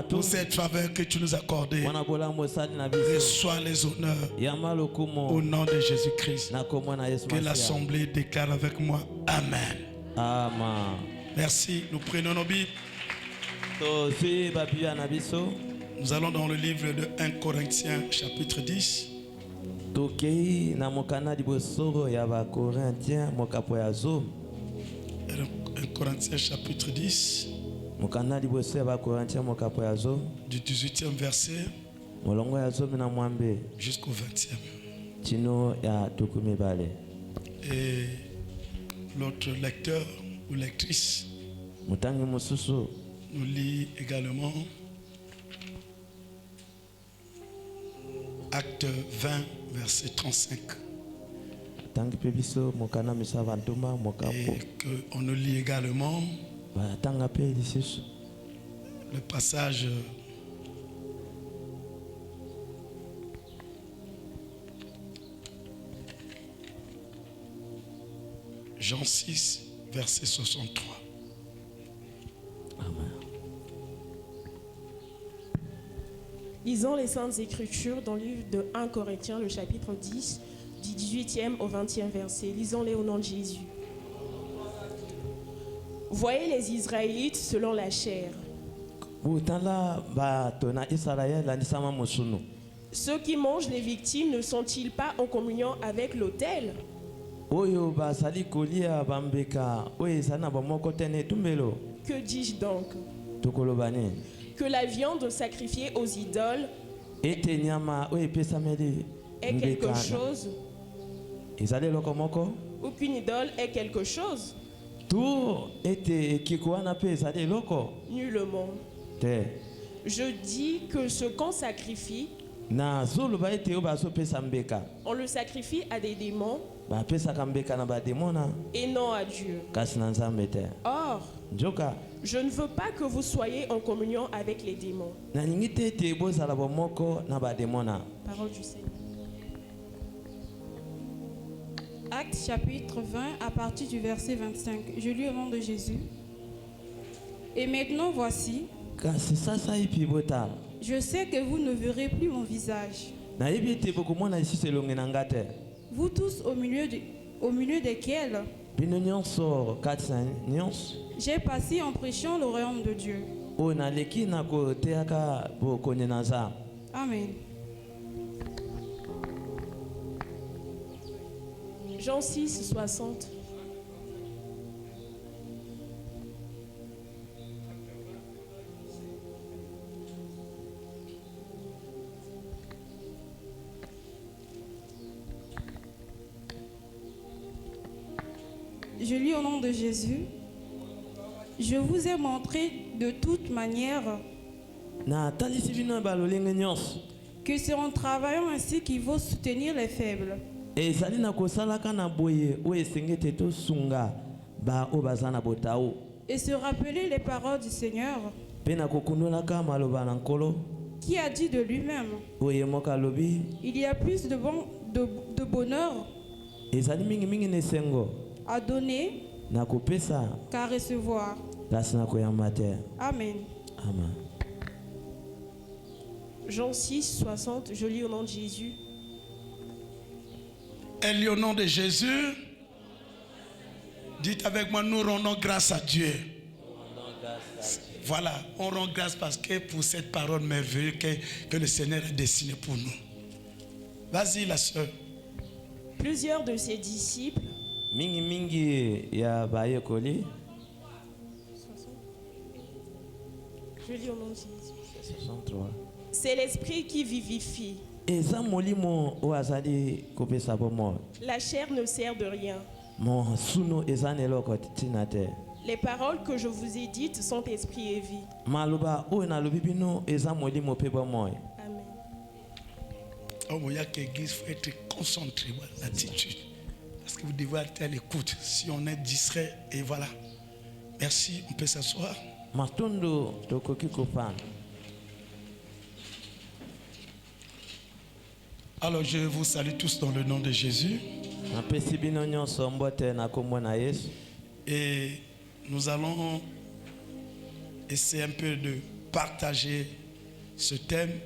pour cette faveur que tu nous as accordée. Reçois les honneurs au nom de Jésus-Christ. Que l'Assemblée déclare avec moi Amen. Amen. Merci. Nous prenons nos Bibles. Nous allons dans le livre de 1 Corinthiens chapitre 10. 1 Corinthiens chapitre 10. Du 18e verset jusqu'au 20e. Et l'autre lecteur ou lectrice nous lit également Acte 20, verset 35. Et qu'on nous lit également le passage Jean 6, verset 63. Amen. Lisons les Saintes Écritures dans le livre de 1 Corinthiens, le chapitre 10, du 18e au 20e verset. Lisons-les au nom de Jésus. Voyez les Israélites selon la chair. Ceux qui mangent les victimes ne sont-ils pas en communion avec l'autel? Que dis-je donc? Que la viande sacrifiée aux idoles est quelque chose, ou qu'une idole est quelque chose? Nullement. Je dis que ce qu'on sacrifie, on le sacrifie à des démons et non à Dieu. Or, je ne veux pas que vous soyez en communion avec les démons. Parole du Seigneur. Actes chapitre 20 à partir du verset 25. Je lis au nom de Jésus. Et maintenant voici, je sais que vous ne verrez plus mon visage. Vous tous au milieu desquels j'ai passé en prêchant le royaume de Dieu. Amen. Jean 6, 60. Je lis au nom de Jésus. Je vous ai montré de toute manière que c'est en travaillant ainsi qu'il faut soutenir les faibles. Et se rappeler les paroles du Seigneur qui a dit de lui-même, il y a plus de bonheur à donner qu'à recevoir. Amen. Amen. Jean 6, 60, je lis au nom de Jésus. Elle lit au nom de Jésus. Dites avec moi, nous rendons grâce à Dieu. Voilà, on rend grâce parce que pour cette parole merveilleuse que le Seigneur a destinée pour nous. Vas-y la soeur. Plusieurs de ses disciples je lis au nom de Jésus. 63. C'est l'esprit qui vivifie. La chair ne sert de rien. Les paroles que je vous ai dites sont esprit et vie. Amen. Oh, il y a qu'église, il faut être concentré l'attitude. Parce que vous devez être à l'écoute. Si on est distrait, et voilà. Merci, on peut s'asseoir. Alors je vous salue tous dans le nom de Jésus. Et nous allons essayer un peu de partager ce thème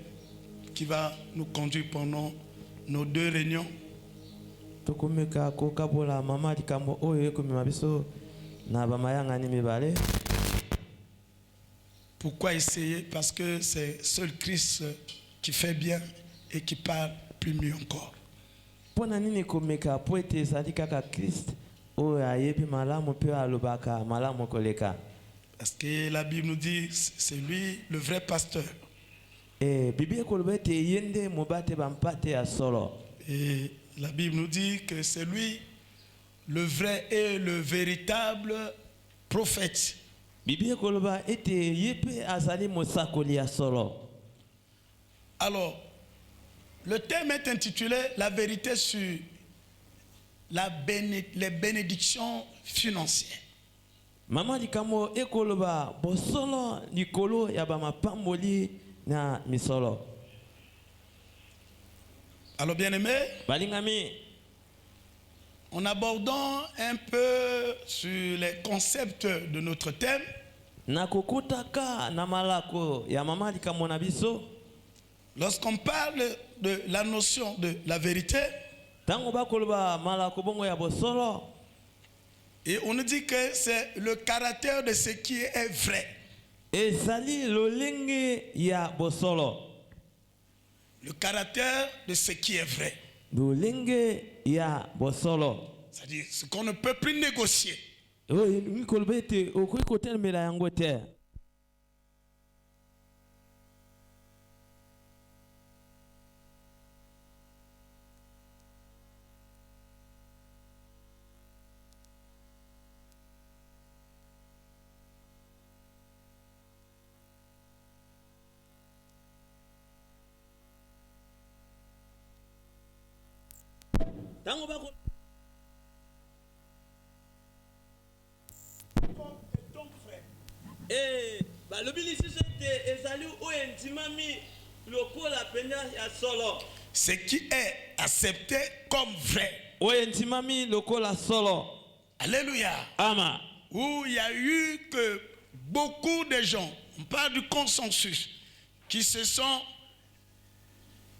qui va nous conduire pendant nos 2 réunions. Pourquoi essayer? Parce que c'est seul Christ qui fait bien et qui parle plus mieux encore. Parce que la Bible nous dit c'est lui le vrai pasteur. Et la Bible nous dit que c'est lui le vrai et le véritable prophète. Alors, le thème est intitulé La vérité sur les bénédictions financières. Mama likamo ekoloba bosolo likolo ya ba mapamboli na misolo. Alors bien-aimé, balingami, en abordant un peu sur les concepts de notre thème, nakokutaka na malako ya mama likamo na biso. Lorsqu'on parle de la notion de la vérité, tango bakoloba malako bongo ya bosolo, et on nous dit que c'est le caractère de ce qui est vrai. Le caractère de ce qui est vrai. C'est-à-dire ce qu'on ne peut plus négocier. Ce qui est accepté comme vrai. Alléluia. Amen. Où il y a eu que beaucoup de gens, on parle du consensus, qui se sont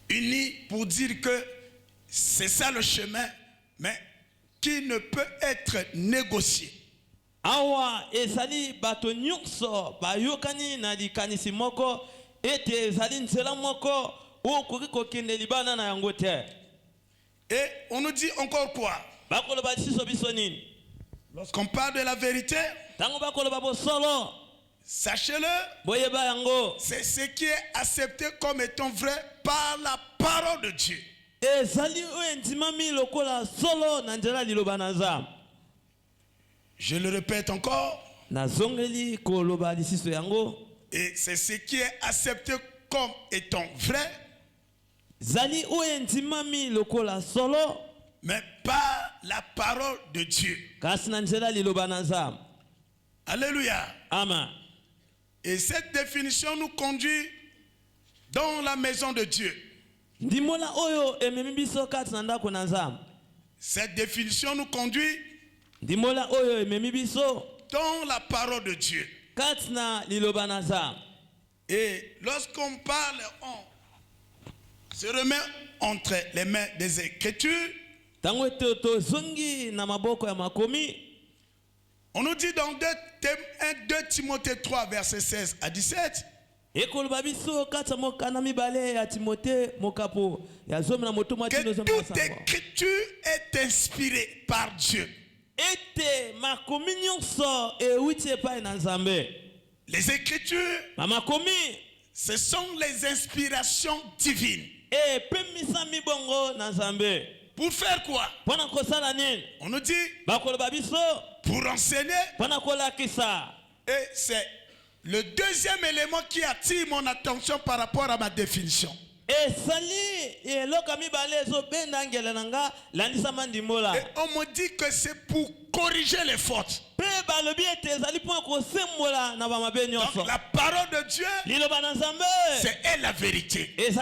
unis pour dire que c'est ça le chemin, mais qui ne peut être négocié. Awa ezali bato nyonso bayokani na likanisi moko ete ezali nzela moko okoki kokende libana na yango te. Et on nous dit encore quoi? Bakoloba siso biso nini? Lorsqu'on parle de la vérité, tango bakoloba bosolo, sachez-le, boyeba yango, c'est ce qui est accepté comme étant vrai par la parole de Dieu. Ezali oendimami lokola solo na nzela liloba na Nzambe. Je le répète encore. Et c'est ce qui est accepté comme étant vrai. Mais pas la parole de Dieu. Alléluia. Amen. Et cette définition nous conduit dans la maison de Dieu. Cette définition nous conduit dans la parole de Dieu. Et lorsqu'on parle, on se remet entre les mains des Écritures. On nous dit dans 2 Timothée 3, verset 16 à 17. Que toute écriture est inspirée par Dieu. Les écritures, ce sont les inspirations divines. Pour faire quoi? On nous dit pour enseigner. Et c'est le deuxième élément qui attire mon attention par rapport à ma définition. Et on me dit que c'est pour corriger les fautes. Donc la parole de Dieu, c'est elle la vérité. Et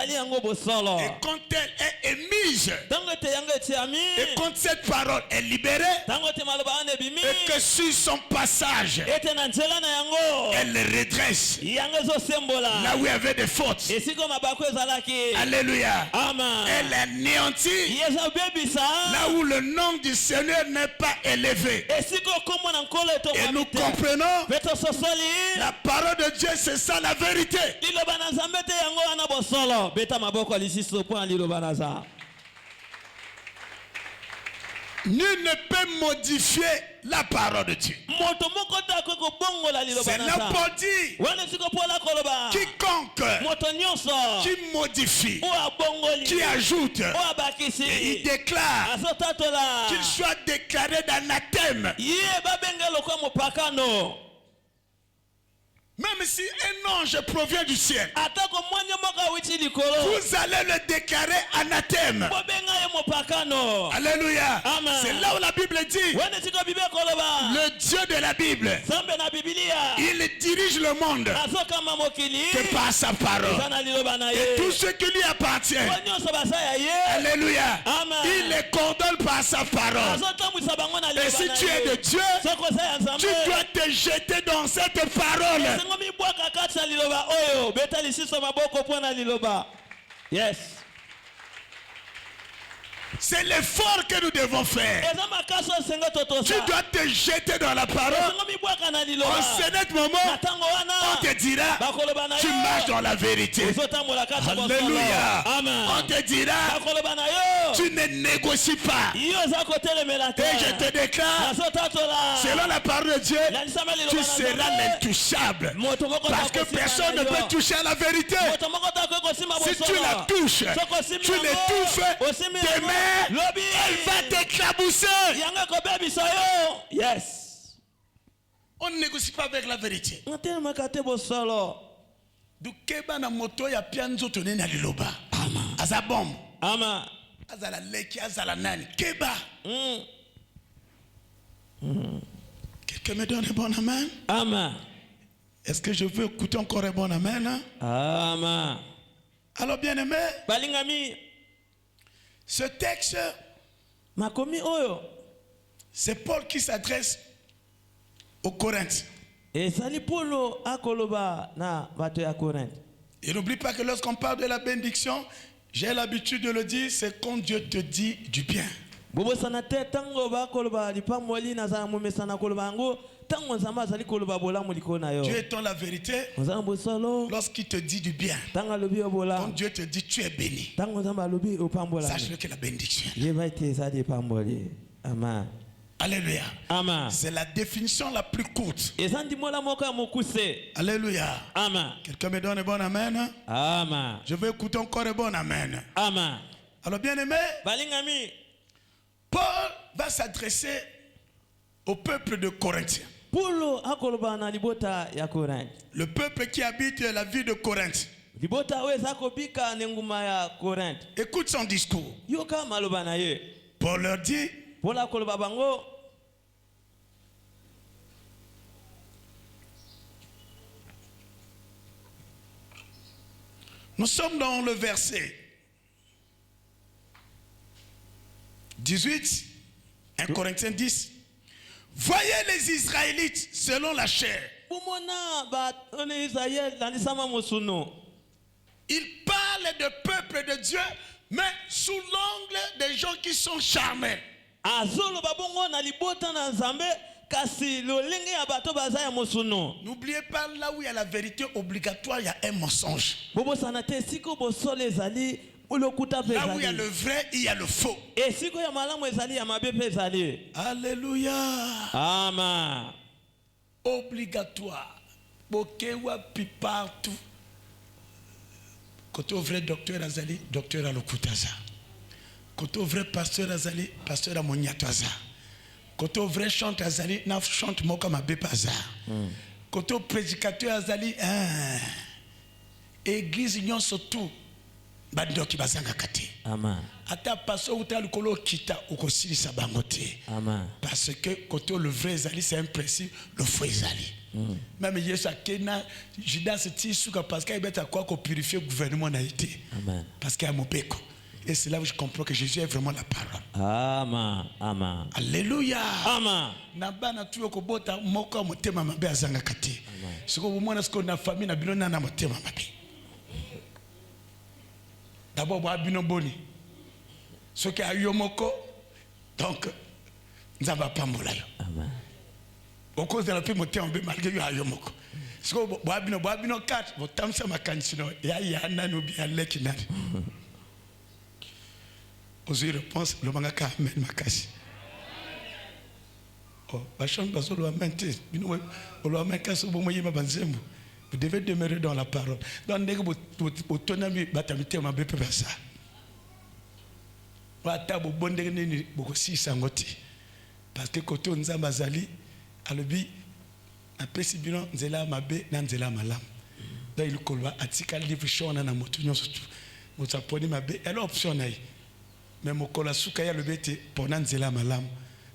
quand elle est émise, et quand cette parole est libérée, et que sur son passage, elle le redresse là où il y avait des fautes. Alléluia. Elle anéantit là où le nom du Seigneur n'est pas élevé. Et nous comprenons, la parole de Dieu, c'est ça la vérité. Nul ne peut modifier la parole de Dieu. C'est là Paul dit, quiconque qui modifie, qui ajoute, et il déclare qu'il soit déclaré d'anathème. Même si un ange provient du ciel, vous allez le déclarer anathème. Alléluia. C'est là où la Bible dit, le Dieu de la Bible, il dirige le monde que par sa parole. Et tout ce qui lui appartient, alléluia, il les coordonne par sa parole. Et si tu es de Dieu, tu dois te jeter dans cette parole. Yes. C'est l'effort que nous devons faire. Tu dois te jeter dans la parole. En ce moment, on te dira, tu marches dans la vérité. Alléluia. On te dira, tu ne négocies pas. Et je te déclare, selon la parole de Dieu, tu seras l'intouchable. Parce que personne ne peut toucher à la vérité. Si tu la touches, tu l'étouffes. Demain, elle va t'éclabousser. Yes. On ne négocie pas avec la vérité. Dukeba na moto ya pianzo tonene na liloba. Azabom. Ama. Azala leki azala nani. Keba. Quelqu'un me donne un bon amen? Amen. Est-ce que je veux écouter encore un bon amen? Amen. Alors bien aimé, balingami. Ce texte, c'est Paul qui s'adresse aux Corinthiens. Et n'oublie pas que lorsqu'on parle de la bénédiction, j'ai l'habitude de le dire, c'est quand Dieu te dit du bien. Dieu étant la vérité, lorsqu'il te dit du bien, quand Dieu te dit tu es béni, sache que la bénédiction. Amen. Alléluia. Amen. C'est la définition la plus courte. Alléluia. Amen. Quelqu'un me donne un bon amen? Amen. Je veux écouter encore un bon amen. Amen. Alors bien aimé, Paul va s'adresser au peuple de Corinthiens. Le peuple qui habite la ville de Corinthe. Écoute son discours. Paul leur dit, nous sommes dans le verset 18, 1 Corinthiens 10. Voyez les Israélites selon la chair. Il parle de peuple de Dieu, mais sous l'angle des gens qui sont charnels. N'oubliez pas, là où il y a la vérité obligatoire, il y a un mensonge. Là où il y a le vrai, il y a le faux. Alléluia. Amen. Obligatoire. Bokewa pi partout. Quand on vrai docteur Azali, docteur Alokutaza. Quand on vrai pasteur Azali, pasteur Amoniataza. Quand on vrai chante Azali, naf chante Moka Mabepaza. Quand on prédicateur Azali, église union surtout. Bandoki bazanga kate. Amen. Ata paso uta lukolo kita ukosili sa bangote. Amen. Parce que quand le vrai zali c'est un principe, le faux zali. Même Yesu akena Judas tisuka parce qu'il beta quoi qu'on purifier le gouvernement naïté. Amen. Parce qu'il y a mon péco. Et c'est là où je comprends que Jésus est vraiment la parole. Amen. Amen. Alléluia. Amen. Nabana tuyo ko bota moko motema mabe azanga kate. Siko bomona siko na famille na bilona na motema mabe. D'abord boa bino boni. Ce qui a eu moko donc nzamba pambola yo. Amen. Au cause de la paix motema mabe malgré yo ayo moko. Siko boa bino 4 botamsa makanisi no ya nanu bi aleki nani. Oser réponse le mangaka amen makasi. Oh, bachon bazolo amente. Bino lo amen kaso bo moyema banzembo. Vous devez demeurer dans la parole. Dans le autonomie, batamite ma bébé ça. Wata bo bondé ni boko si sangoti. Parce que quand on nzamba zali alobi apesi bino nzela mabe na nzela malam. Donc il kolwa atika livre shona na motu nyonso tu. Motu aponi mabe elle option na yi. Mais mokola suka ya lobete pona nzela malam.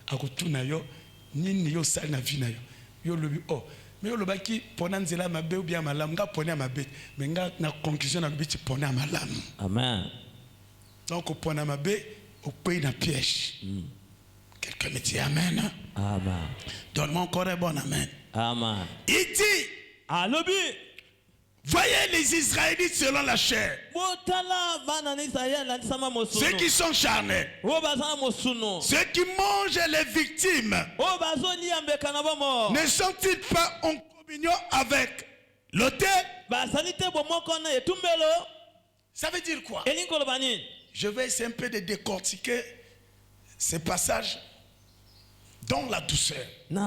Akutuna yo nini yo sali na vie na yo. Yo lobi oh mais le baki pendant nzela mabe ou bien malam nga pona mabe mais nga na conclusion na biti pona malam. Amen. Donc au pona mabe au pays na piège. Quelqu'un me dit amen. Amen. Donne-moi encore un bon amen. Amen. Il dit Alobi. Voyez les Israélites selon la chair. Ceux qui sont charnels. Ceux qui mangent les victimes. Ne sont-ils pas en communion avec l'autel? Ça veut dire quoi? Je vais essayer un peu de décortiquer ces passages dans la douceur. Il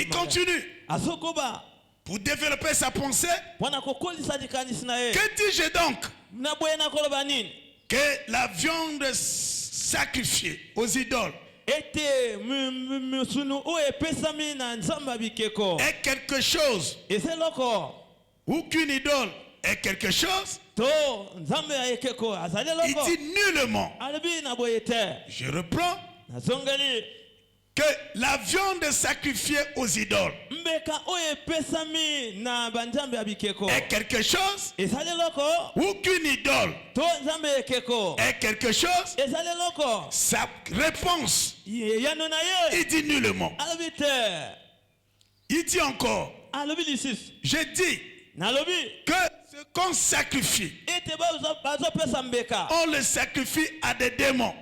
continue. Pour développer sa pensée, que dis-je donc? Que la viande sacrifiée aux idoles est quelque chose, ou qu'une idole est quelque chose. Il dit nullement. Je reprends. Que la viande sacrifiée aux idoles est quelque chose, ou qu'une idole est quelque chose. Sa réponse, il dit nullement. Il dit encore, je dis que ce qu'on sacrifie, on le sacrifie à des démons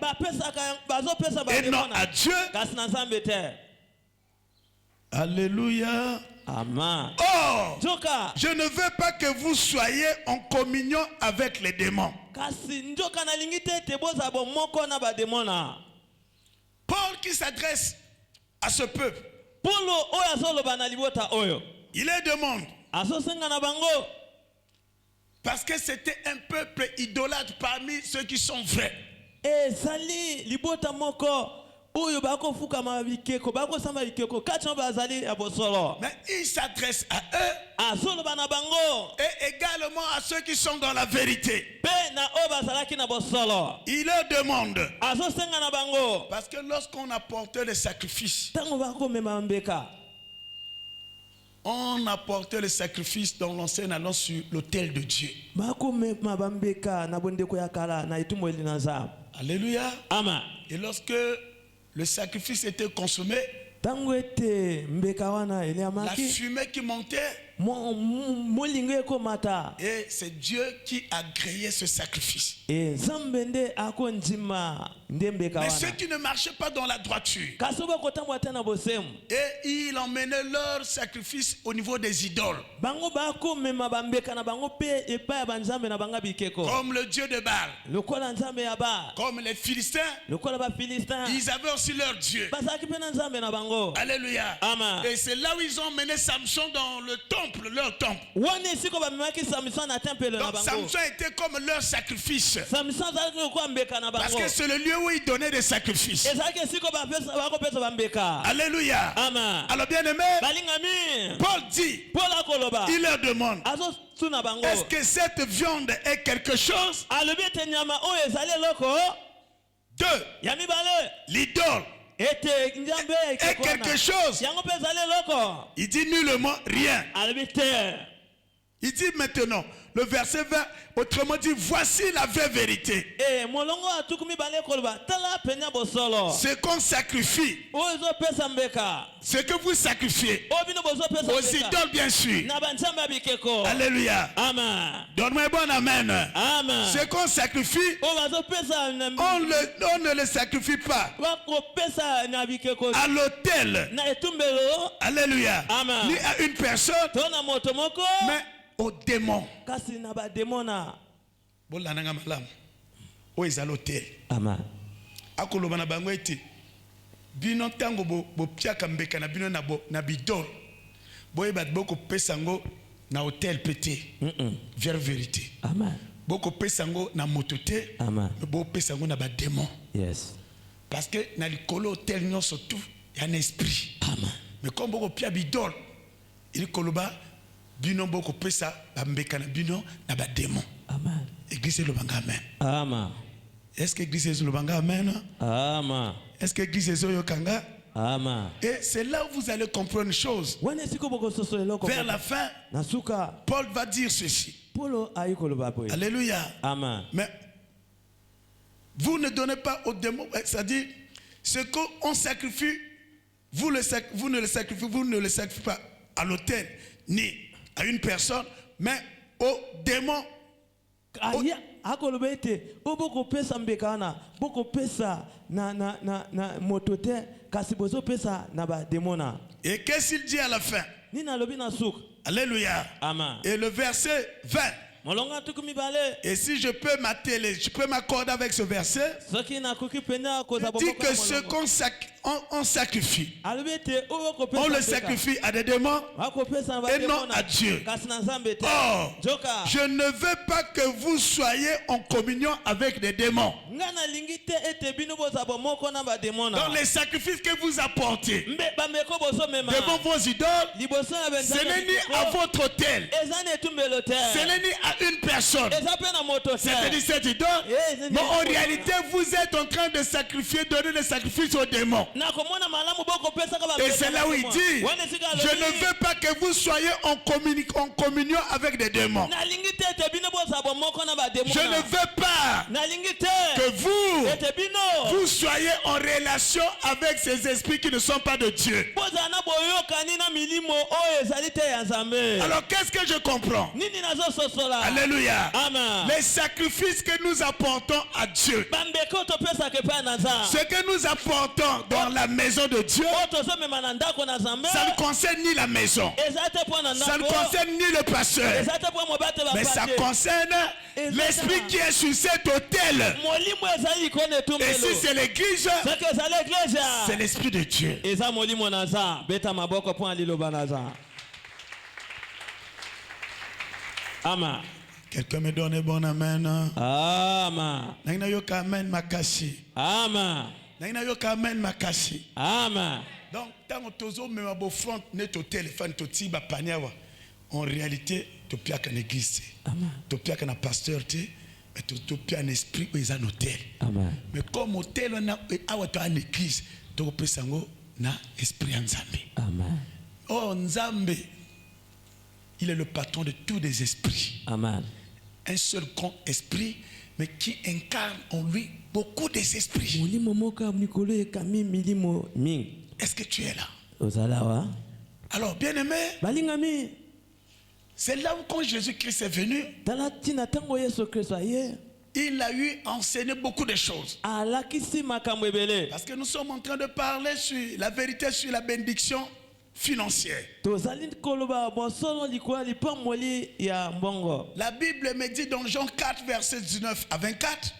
et non à Dieu. Alléluia. Amen. Oh, je ne veux pas que vous soyez en communion avec les démons. Paul qui s'adresse à ce peuple, il les demande. Parce que c'était un peuple idolâtre parmi ceux qui sont vrais. Mais il s'adresse à eux et également à ceux qui sont dans la vérité. Il leur demande. Parce que lorsqu'on apportait les sacrifices, on apportait le sacrifice dans l'ancien allant sur l'autel de Dieu. Alléluia. Amen. Et lorsque le sacrifice était consommé, la fumée qui montait, et c'est Dieu qui a créé ce sacrifice. Mais ceux qui ne marchaient pas dans la droiture, et ils emmenaient leur sacrifice au niveau des idoles, comme le dieu de Baal, comme les Philistins, ils avaient aussi leur dieu. Alléluia. Amen. Et c'est là où ils ont emmené Samson dans le temple. temple, leur temple. Donc Samson était comme leur sacrifice. Parce que c'est le lieu où ils donnaient des sacrifices. Alléluia. Amen. Alors bien aimé, Paul dit, il leur demande, est-ce que cette viande est quelque chose? Deux, l'idole est quelque chose. Il dit nullement rien. Il dit maintenant, le verset 20, autrement dit, voici la vraie vérité. Ce qu'on sacrifie, ce que vous sacrifiez, aux idoles bien sûr. Alléluia. Donne-moi un bon amen. Ce qu'on sacrifie, on ne le sacrifie pas à l'autel. Alléluia. Ni à une personne, mais aux démons. Bolananga malam. O ezalo l'hôtel. Amen. Akoloba na bango ete bino tango bo piaka mbeka na bino na bidol. Boye bat boko pesango na hôtel pété. Vers vérité. Amen. Boko pesango na mototé. Amen. Boko pesango na ba démon. Yes. Parce que na likolo hôtel nyonso tout y a un esprit. Amen. Mais comme boko pia bidol, il koloba bino boko pesa mbeka na bino na ba démon. Amen. Église le banga amen. Amen. Est-ce que l'église le banga amen? Amen. Est-ce que l'église est le kanga? Amen. Et c'est là où vous allez comprendre une chose. Vers la fin, Paul va dire ceci. Alléluia. Amen. Mais vous ne donnez pas aux démons, c'est-à-dire ce qu'on sacrifie, vous ne le sacrifiez pas à l'autel ni à une personne, mais aux démons. Et qu'est-ce qu'il dit à la fin? Alléluia. Amen. Et le verset 20. Et si je peux m'accorder avec ce verset, il dit que ce qu'on sacrifie, on le sacrifie à des démons et non à Dieu. Or, je ne veux pas que vous soyez en communion avec des démons. Dans les sacrifices que vous apportez devant vos idoles, ce n'est ni à votre autel, ce n'est ni à une personne, c'est-à-dire cette idole, mais en réalité vous êtes en train de sacrifier, donner des sacrifices aux démons. Et c'est là où il dit, je ne veux pas que vous soyez en communion avec des démons. Je ne veux pas que vous soyez en relation avec ces esprits qui ne sont pas de Dieu. Alors qu'est-ce que je comprends? Alléluia. Amen. Les sacrifices que nous apportons à Dieu, ce que nous apportons dans la maison de Dieu, ça ne concerne ni la maison, ça ne concerne ni le pasteur, mais ça concerne l'esprit qui est sur cet autel. Et si c'est l'église, c'est l'esprit de Dieu. Amen. Quelqu'un me donne un bon amen. Amen. Amen makashi. Amen. Amen makashi. Amen. Donc, tant que tu as même un front, net au téléphone, tu as paniawa. En réalité, tu as qu'un église, tu as qu'un pasteur, mais tu as un esprit où ils ont un hôtel. Mais comme hôtel, on a une église, tu as un esprit en Zambé. Amen. Oh, Nzambé, il est le patron de tous les esprits. Amen. Un seul grand esprit, mais qui incarne en lui beaucoup des esprits. Est-ce que tu es là? Alors, bien aimé, c'est là où quand Jésus-Christ est venu, il a eu enseigné beaucoup de choses. Parce que nous sommes en train de parler sur la vérité, sur la bénédiction financière. La Bible me dit dans Jean 4, verset 19 à 24,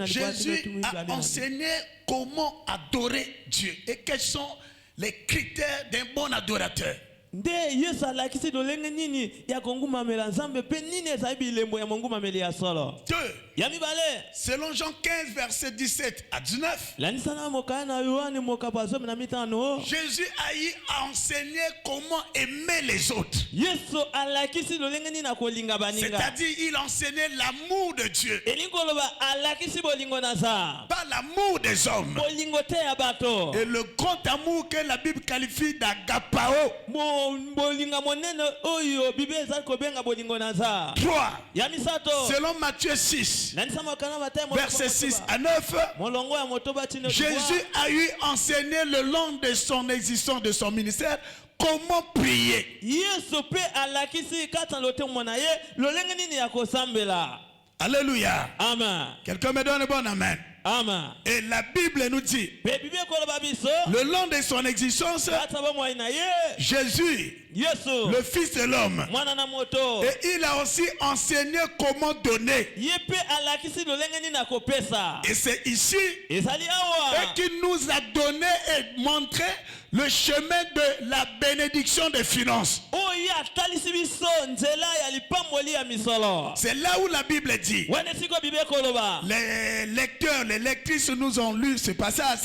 Jésus a enseigné comment adorer Dieu et quelles sont les critères d'un bon adorateur. Nde Yesu alakisi lolenge nini ya kongumamela nzambe pe nini ezali bilembo ya mongumameli ya solo. 2. Ya mibale. Selon Jean 15 verset 17 à 19. Lanisana mokaya na Yohane mokapazo na mitano. Jésus a eu à enseigner comment aimer les autres. Yesu alakisi lolenge nini na kolinga baninga. C'est-à-dire il enseignait l'amour de Dieu. Elingoloba alakisi bolingo naza. Pas l'amour des hommes. Bolingo te ya bato. Et le grand amour que la Bible qualifie d'agapao. Bolinga monene oyo Bible ezali kobenga bolingo naza. 3. Ya misato. Selon Matthieu 6. Verset 6 à 9. Jésus a eu enseigné le long de son existence, de son ministère, comment prier. Alléluia. Amen. Quelqu'un me donne un bon amen. Amen. Et la Bible nous dit, le long de son existence, Jésus, le Fils de l'homme, et il a aussi enseigné comment donner. Et c'est ici qu'il nous a donné et montré le chemin de la bénédiction des finances. C'est là où la Bible dit. Les lecteurs, les lectrices nous ont lu ces passages.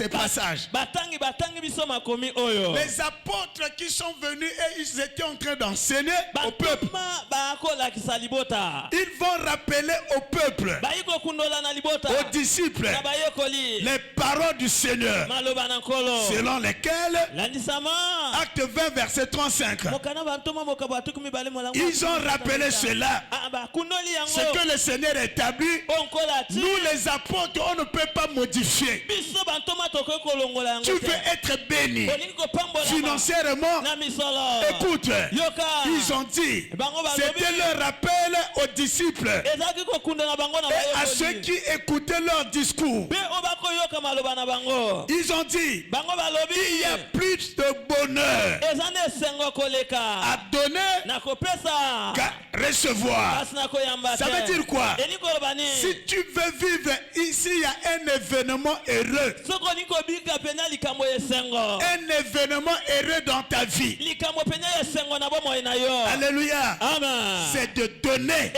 Les apôtres qui sont venus et ils étaient en train d'enseigner au peuple. Ils vont rappeler au peuple, aux disciples, les paroles du Seigneur, selon lesquelles, Acte 20 verset 35, ils ont rappelé cela, ce que le Seigneur a établi. Nous les apôtres, on ne peut pas modifier. Tu veux être béni financièrement, écoute, ils ont dit, c'était leur rappel aux disciples et à ceux qui écoutaient leur discours. Ils ont dit, il y a plus de bonheur à donner qu'à recevoir. Ça veut dire quoi? Si tu veux vivre ici, il y a un événement heureux. Un événement heureux dans ta vie. Alléluia. C'est de donner.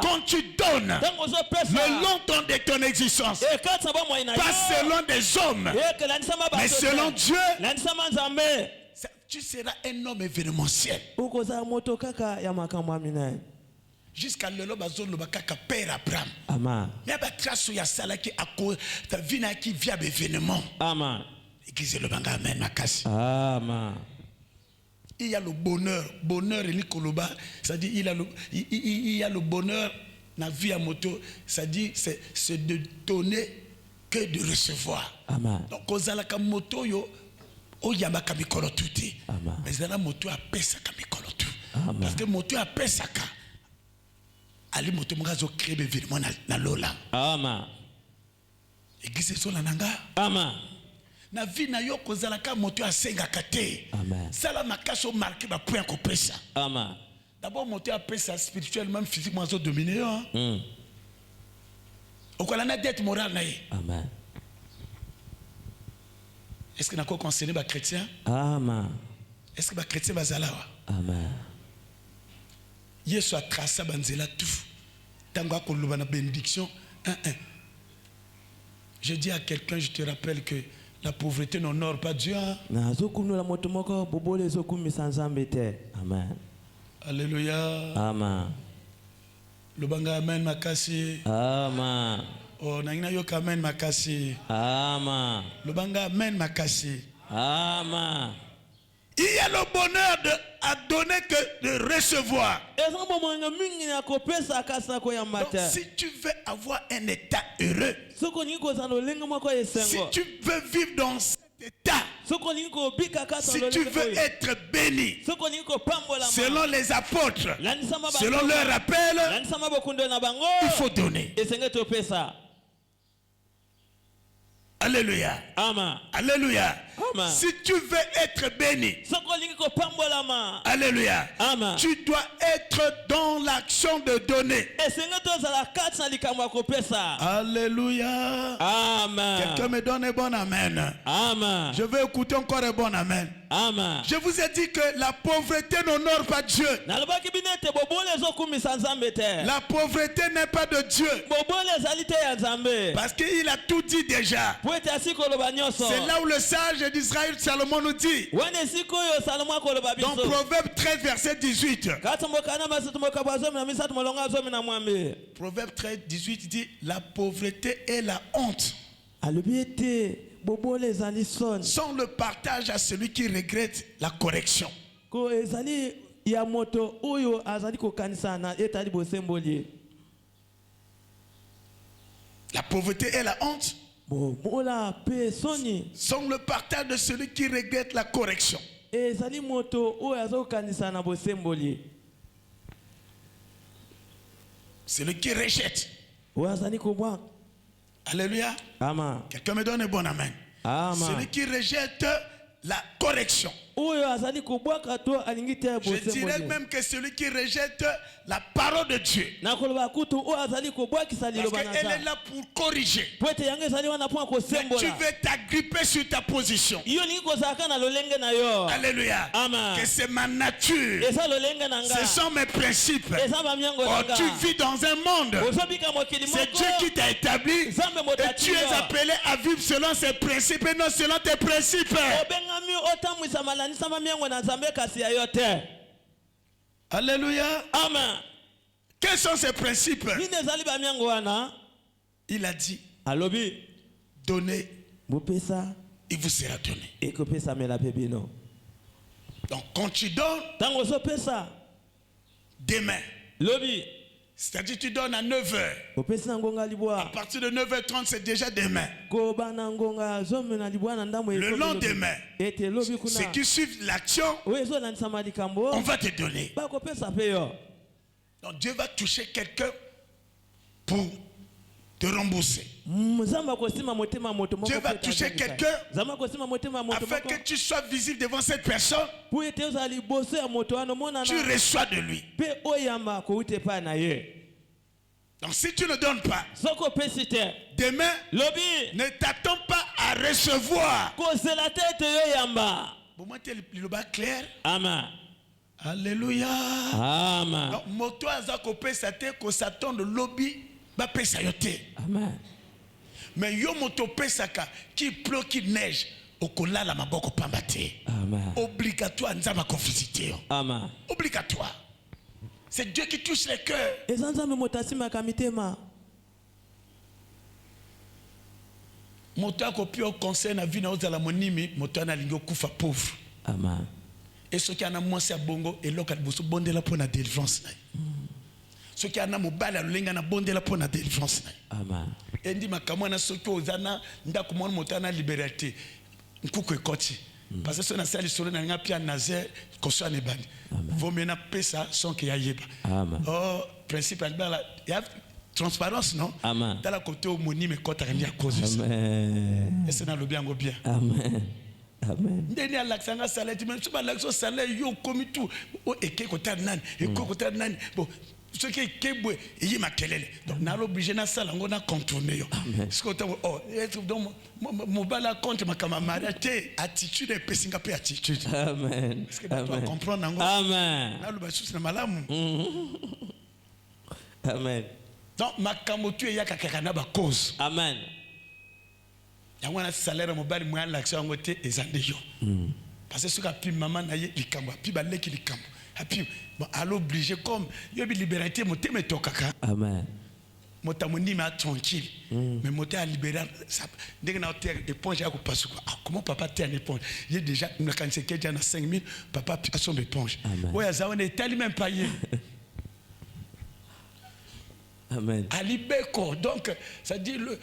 Quand tu donnes, le long de ton existence, pas selon des hommes, mais selon Dieu, tu seras un homme événementiel. Jusqu'à le père Abraham. Mais ta vie qui vient d'événements. Amen. Église le banga amen makasi. Amen. Il y a le bonheur, c'est-à-dire il y a le bonheur dans la vie à moto, c'est-à-dire c'est de donner que de recevoir. Amen. Donc ozalaka moto yo oyamba kamikolo tuti. Mais la moto a pesa kamikolo tu. Parce que moto a pesa ka. Ali moto mgazo créer événement na lola. Amen. Église so la nanga. Amen. Na vie na yo kozalaka moto a senga kate. Amen. Sala makaso marqué ba point ko pesa. Amen. D'abord moto a pesa spirituellement, physiquement zo dominer hein. Okolana dette morale na ye. Amen. Est-ce que nous avons concerné les chrétiens? Amen. Est-ce que les chrétiens sont là? Amen. Yesu a tracé banzela tout. Tango ko loba na bénédiction. Je dis à quelqu'un, je te rappelle que la pauvreté n'honore pas Dieu. Amen. Alléluia. Amen. Lobanga amen makasi. Amen. Oh, nangina yo amen makasi. Amen. Lobanga amen makasi. Amen. Il y a le bonheur à donner que de recevoir. Donc, si tu veux avoir un état heureux, si tu veux vivre dans cet état, si tu veux être béni, selon les apôtres, selon leur rappel, il faut donner. Alléluia. Amen. Alléluia. Amen. Si tu veux être béni, Alléluia. Amen. Tu dois être dans l'action de donner. Alléluia. Amen. Quelqu'un me donne un bon amen. Amen. Je veux écouter encore un bon amen. Amen. Je vous ai dit que la pauvreté n'honore pas Dieu. La pauvreté n'est pas de Dieu. Parce qu'il a tout dit déjà. C'est là où le sage d'Israël Salomon nous dit. Dans Proverbe 13 verset 18. Proverbe 13 18 dit la pauvreté et la honte sont le partage à celui qui regrette la correction. La pauvreté et la honte sont le partage de celui qui regrette la correction. Celui qui rejette. Alléluia. Amen. Quelqu'un me donne un bon amen. Amen. Celui qui rejette la correction. Je dirais même que celui qui rejette la parole de Dieu. Parce qu'elle est là pour corriger. Mais tu veux t'agripper sur ta position. Alléluia. Amen. Que c'est ma nature. Ce sont mes principes. Oh, tu vis dans un monde. C'est Dieu qui t'a établi. Et tu es appelé à vivre selon ses principes et non selon tes principes. Alléluia. Amen. Quels sont ces principes? Il a dit, donnez, il vous sera donné. Donc quand tu donnes, demain, c'est-à-dire tu donnes à 9h. À partir de 9h30, c'est déjà demain. Le lendemain, ceux qui suivent l'action, on va te donner. Donc Dieu va toucher quelqu'un pour te rembourser. Dieu va toucher quelqu'un afin que tu sois visible devant cette personne. Tu reçois de lui. Donc si tu ne donnes pas, demain, ne t'attends pas à recevoir. Clair? Amen. Alléluia. Amen. Donc moto azako pesa te ko s'attend de lobby ba pesa yote. Amen. Mais yo moto pesa ka qui pleut qui neige okolala maboko pamba te. Amen. Obligatoire nzamba ko visiter. Amen. Obligatoire. C'est Dieu qui touche les cœurs. Moto akopi au conseil na vie na ozala monimi moto na lingo kufa pauvre. Amen. Et ceux qui en a moins à bongo et l'autre a bondé la pour la délivrance. Ceux qui en a mobile à l'enga na bondé la pour la délivrance. Amen. Et dit ma kamana ceux qui osana nda kumon motana liberté. Nkuko ekoti. Parce que ce na sali solo na nga pia nazer koso ne bani. Vaut mieux na pesa sans qu'il y ait pas. Amen. Oh principe il y a transparence non? Amen. Dans la côté au moni mais quand rien à cause de ça. Amen. Et c'est dans le bien go bien. Amen. Amen. Ndeni alaksanga salaire tu même souvent l'action salaire yo comme tout o eke kota nani e kota nani bon ce qui est kebwe yi makelele donc na l'obligé na sala ngona contourner yo ce que oh donc mon bala compte ma camarade attitude et pesinga pe attitude. Amen. Est-ce que tu dois comprendre ngo? Amen. Na lo ba susi na malamu. Amen. Donc makambo tu ya kakaka na ba cause. Amen. Yango na salaire mobile moi l'action ngote ezande yo. Parce que ce qu'a pu maman na ye likambo puis ba leki likambo. Et puis bon à l'obligé comme yo bi liberté moté me tokaka. Amen. Motamoni ma tranquille. Mais moté à libérer ça dès que na terre éponge ya ko passe quoi. Comment papa terre éponge? Il déjà na quand c'est déjà na 5000 papa a son éponge. Ouais azawone tali même payé. Amen. Alibeko donc ça dit le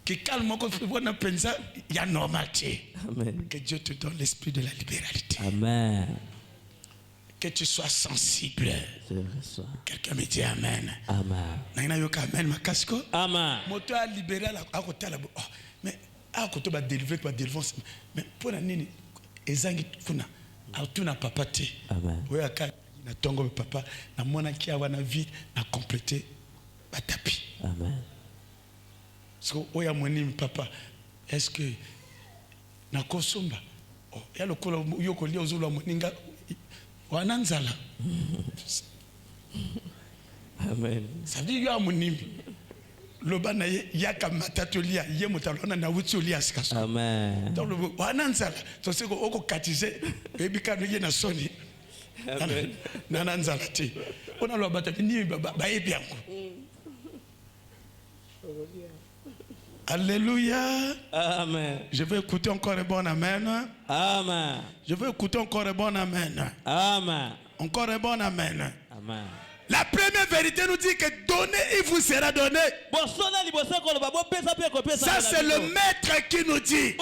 que calme quand tu vois dans pensa il y a normalité. Amen. Que Dieu te donne l'esprit de la libéralité. Amen. Que tu sois sensible. Quelqu'un me dit amen. Amen. Naina yoka amen makasko. Amen. Moto a libéré à côté là. Mais à côté ba délivrer ba délivrance. Mais pour la nini ezangi kuna. atuna papa te. Amen. Oya ka na tongo papa na mona ki awa na vie na compléter batapi. Amen. So oya moni papa, est-ce que na kosomba ya lokolo yoko lia ozolo moninga wananzala. Amen. Ça dit yo amonimi loba na ya kamata tolia ye motalona na wuti olia sikaso. Amen. Donc le wananzala to se ko oko katize bebi kanu ye na soni. Amen. Nananzala te ona lo bata ni ba ye biango. Alléluia. Amen. Je vais écouter encore un bon amen. Amen. Je vais écouter encore un bon amen. Amen. Encore un bon amen. Amen. La première vérité nous dit que donner, il vous sera donné. Ça, c'est le maître qui nous dit.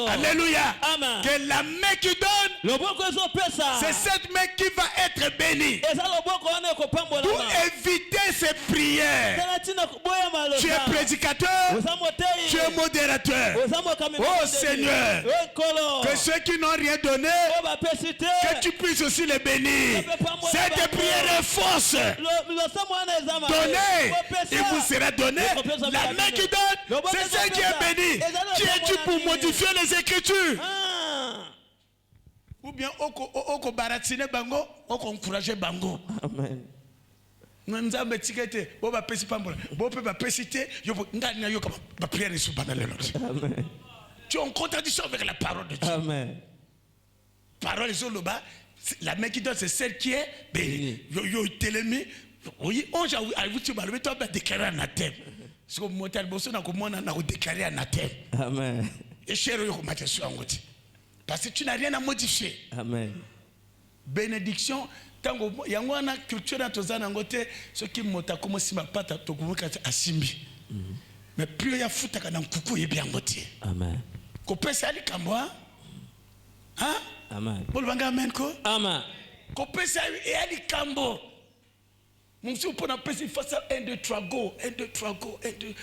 Alléluia. Amen. Que la main qui donne, c'est cette main qui va être bénie. Pour éviter ces prières. Tu es prédicateur, tu es modérateur. Oh Seigneur, que ceux qui n'ont rien donné, que tu puisses aussi les bénir. Cette prière est force. Donnez, il vous sera donné. La main qui donne, c'est celle qui est bénie. Qui es-tu pour modifier les Écritures? Ou bien, oko baratine bango, oko encourager bango. Amen. Nzambe tikete, bo ba pesi pambola, bo pe ba pesite, yo ndani na yo ka ba prière sur banalelo. Amen. Tu es en contradiction avec la parole de Dieu. Amen. Parole sur le bas. La main qui donne, c'est celle qui est bénie. Yo telemi. Oui, on a vu tu vas déclarer un anathème. Parce que mon tel bosso n'a pas déclaré un anathème. Amen. Et cher yo matin sur angoti. Parce que tu n'as rien à modifier. Amen. Bénédiction. Tango yango na culture na tozana ngote ce qui mota comme si ma pata to kumuka asimbi. Mais plus ya futa kana nkuku yebi angoti. Amen. Ko pesa ali kamwa. Hein? Amen. Bolvanga amen ko? Amen. Ko pesa ali kambo. Mon si on a pesa face à 1 2 3 go, 1 2 3 go, 1 2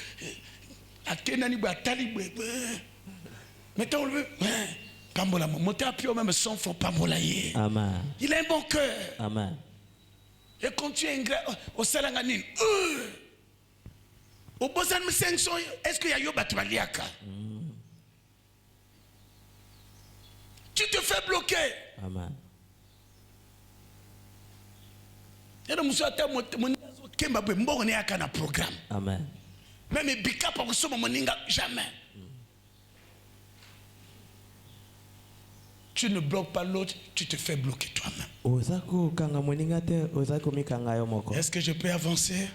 akenani ba talibwe. Mettons le Pambola, monter à pied même sans fond Pambola. Amen. Il a un bon cœur. Amen. Et quand tu es ingrat au Salanganine, au Bozan 500, est-ce qu'il y a Yoba Tubaliaka? Tu te fais bloquer. Amen. Et le monsieur a Kemba Bembo n'est qu'un programme. Amen. Même Bika pour ce moment jamais. Tu ne bloques pas l'autre, tu te fais bloquer toi-même. Est-ce que je peux avancer?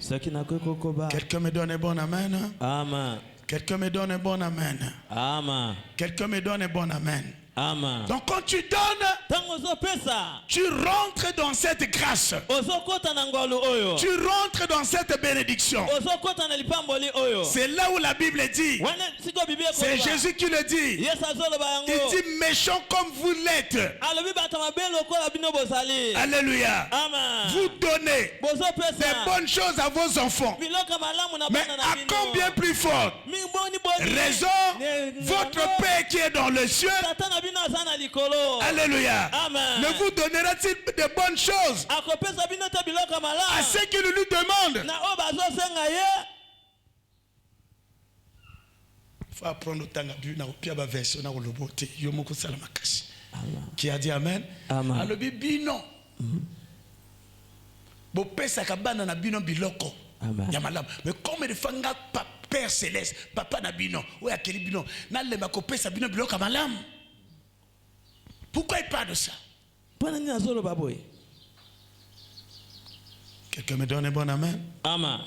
Quelqu'un me donne un bon amen. Amen. Quelqu'un me donne un bon amen. Amen. Quelqu'un me donne un bon amen. Amen. Donc quand tu donnes, tu rentres dans cette grâce. Tu rentres dans cette bénédiction. C'est là où la Bible dit. C'est Jésus qui le dit. Il dit méchant comme vous l'êtes. Alléluia. Amen. Vous donnez des bonnes choses à vos enfants. Mais à combien plus fort raison votre Père qui est dans le ciel. Alléluia. Amen. Ne vous donnera-t-il de bonnes choses à ceux qui le lui demandent? Il faut apprendre au temps à version qui a dit Amen. Amen. Alors bino bo pesa kabana na bino biloko ya malamu. Mais comme de fanga Père céleste papa na bino ou ya keli bino na lemba ko pesa bino biloko malamu. Pourquoi il parle de ça? Quelqu'un me donne un bon amen. Amen.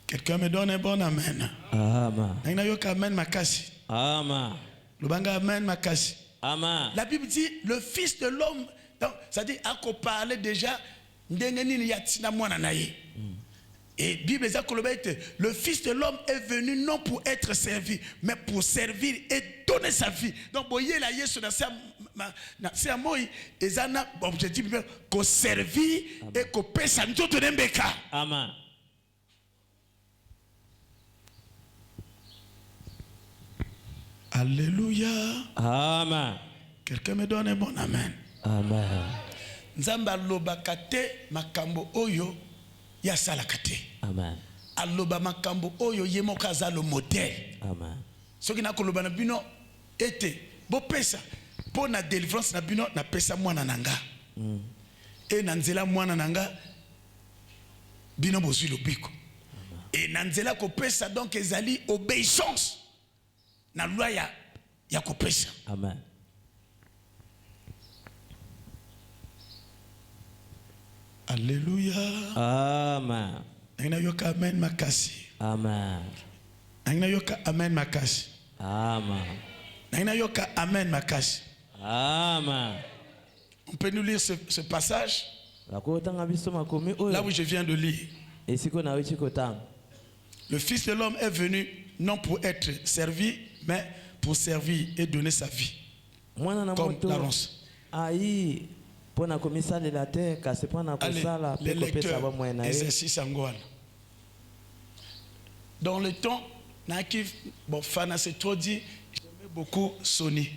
Quelqu'un me donne un bon amen. Amen. Amen makasi. Amen. Lubanga amen makasi. Amen. La Bible dit le fils de l'homme, c'est-à-dire à qu'on parlait déjà ndengeni yatina mwana naye. Et Bible le fils de l'homme est venu non pour être servi, mais pour servir et donner sa vie. Donc voyez la Yesu na c'est à moi ezana objectif ko servir et ko pesa nzoto nembeka. Amen. Alléluia. Amen. Quelqu'un me donne un bon amen. Amen. Nzamba alobaka te makambo oyo ya salaka te. Amen. Aloba makambo oyo ye moko aza le modèle. Amen. Soki na koloba na bino ete bo pesa po na délivrance na bino na pesa mwana nanga. Et na nzela mwana nanga bino bozwi lobiko. Et na nzela ko pesa donc ezali obéissance na loi ya ko pesa. Amen. Alléluia. Amen. Nangina yoka amen makasi. Amen. Nangina yoka amen makasi. Amen. Nangina yoka amen makasi. Amen. On peut nous lire ce passage là où je viens de lire. Le Fils de l'homme est venu non pour être servi, mais pour servir et donner sa vie. Comme la ronce. Allez, les lecteurs, exercice angoine. Dans le temps, bon, Fana c'est trop dit, j'aimais beaucoup Sony.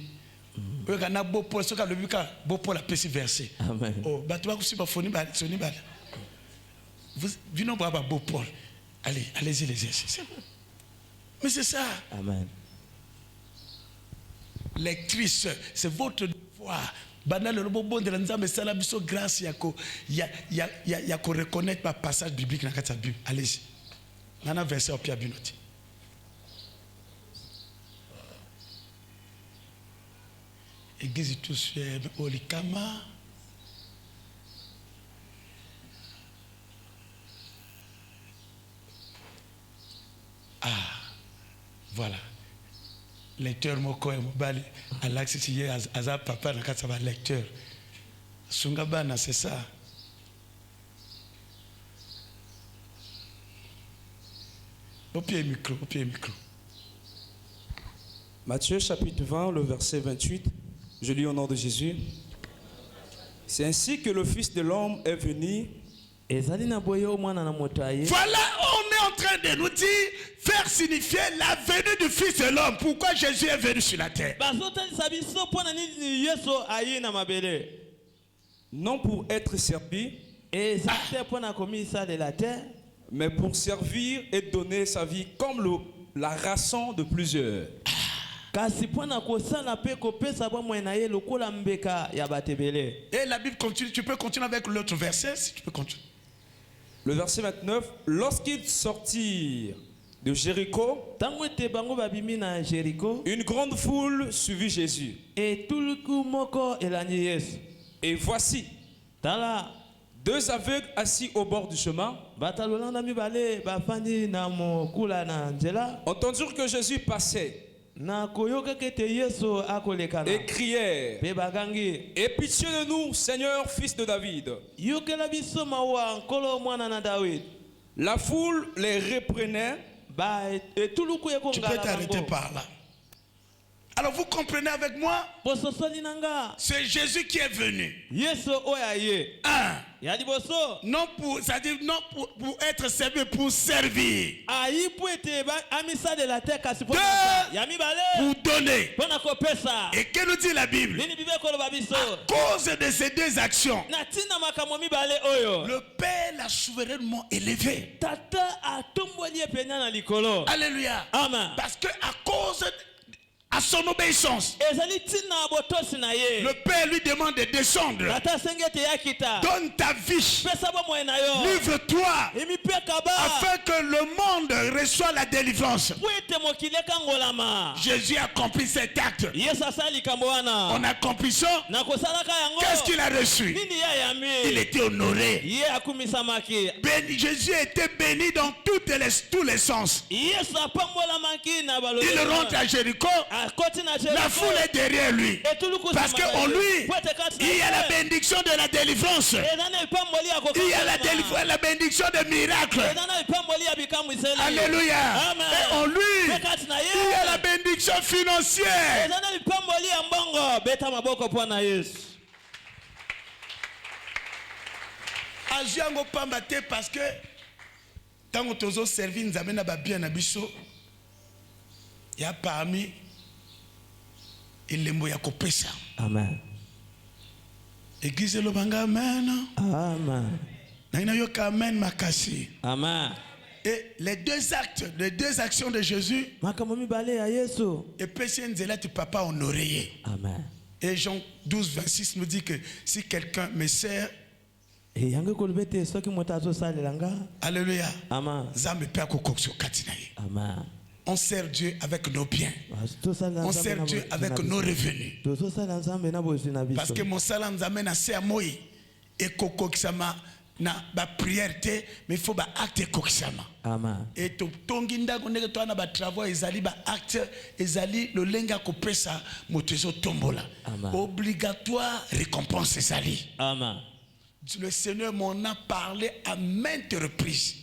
Regardez, Bopo, ce qu'a le but, Bopo l'a petit versé. Amen. Oh, bah tu vas aussi pas Sony, vous venez voir Bopo. Allez, allez-y les exercices. Mais c'est ça. Amen. Lectrice, c'est votre devoir. Bana le bon de l'anza mais ça la biso grâce yako ya ko reconnaître par passage biblique dans la Bible. Allez-y. Nana verset au pied binoti. Église tout sur Olikama. Ah, voilà. Lecteur moko et mobile à l'accès hier azab papa na kata ba lecteur. Sungabana c'est ça. Au pied micro, au pied micro. Matthieu chapitre 20, le verset 28. Je lis au nom de Jésus. C'est ainsi que le Fils de l'homme est venu. Voilà, on est en train de nous dire, faire signifier la venue du Fils de l'homme. Pourquoi Jésus est venu sur la terre? Non pour être servi, mais pour servir et donner sa vie comme la rançon de plusieurs. Et la Bible continue, tu peux continuer avec l'autre verset si tu peux continuer. Le verset 29, lorsqu'ils sortirent de Jéricho, une grande foule suivit Jésus. Et voici, deux aveugles assis au bord du chemin entendirent que Jésus passait et crièrent, aie pitié de nous, Seigneur, fils de David. La foule les reprenait. Tu peux t'arrêter par là. Alors vous comprenez avec moi? C'est Jésus qui est venu. Non pour, c'est-à-dire non pour être servi, pour servir. Pour donner. Et que nous dit la Bible? À cause de ces deux actions, le Père l'a souverainement élevé. Alléluia. Amen. Parce que à cause à son obéissance, le Père lui demande de descendre. Donne ta vie. Livre-toi afin que le monde reçoive la délivrance. Jésus a accompli cet acte. En accomplissant, qu'est-ce qu'il a reçu? Il était honoré. Jésus a été béni dans tous les sens. Il rentre à Jéricho. La foule est derrière lui. Parce qu'en lui, il y a la bénédiction de la délivrance. Il y a la bénédiction de miracles. Alléluia. Et en lui, il y a la bénédiction financière. Ajiango pambate parce que tant que tu as servi, nous avons bien à biso. Il y a parmi elembo ya kopesa. Amen. Église le banga amen. Amen. Naina yo amen makasi. Amen. Et les deux actes, les deux actions de Jésus. Makambo mibale ya Yesu. Et pesi nzela tu papa honoré. Amen. Et Jean 12 26 nous dit que si quelqu'un me sert, alléluia. Amen. Amen. On sert Dieu avec nos biens. On sert Dieu avec nos revenus. Parce que mon salam nous amène à ser moi et koko kisama na ba prière mais il faut ba acte kokisama. Amen. Et to tonginda ko ndeke to na ba travaux ezali ba acte ezali le lenga ko pesa motezo tombola. Obligatoire récompense ezali. Amen. Le Seigneur m'en a parlé à maintes reprises.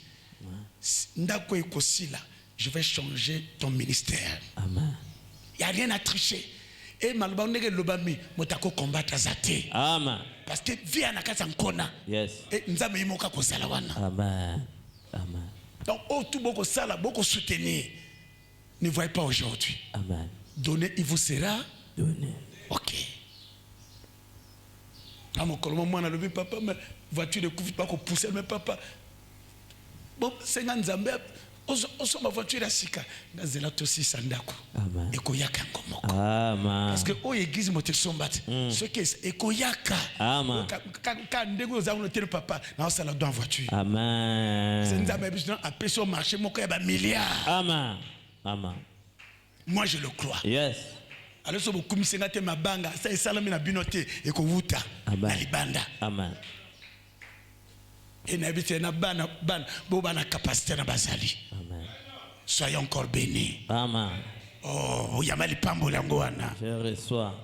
Ndako ekosila, je vais changer ton ministère. Amen. Il n'y a rien à tricher. Et malba ndeke lobami motako combattre zate. Amen. Parce que vie anakasa nkona. Yes. Et nzambe imoka ko sala wana. Amen. Amen. Donc oh tout beaucoup sala, beaucoup soutenir. Ne voyez pas aujourd'hui. Amen. Donner, il vous sera donné. OK. Ah mon colombo moi na levé papa mais voiture de couvre pas qu'on pousser mais papa. Bon, c'est nzambe oso ma voiture à sika. Ngazela tosi sandako. Amen. Ekoyaka ngomoko. Amen. Parce que o église motel sombat. Ce qui est ekoyaka. Amen. Quand ndego za on tel papa na sala dans voiture. Amen. C'est nzambe biso a payé au marché moko ya ba milliards. Amen. Amen. Moi je le crois. Yes. Alors so beaucoup misenga te mabanga ça esalami na binote ekowuta na libanda. Amen. Et n'habitez na bana bo bana capacité na bazali. Amen. Soyez encore bénis. Amen. Oh, yamali pambo lango wana. Je reçois.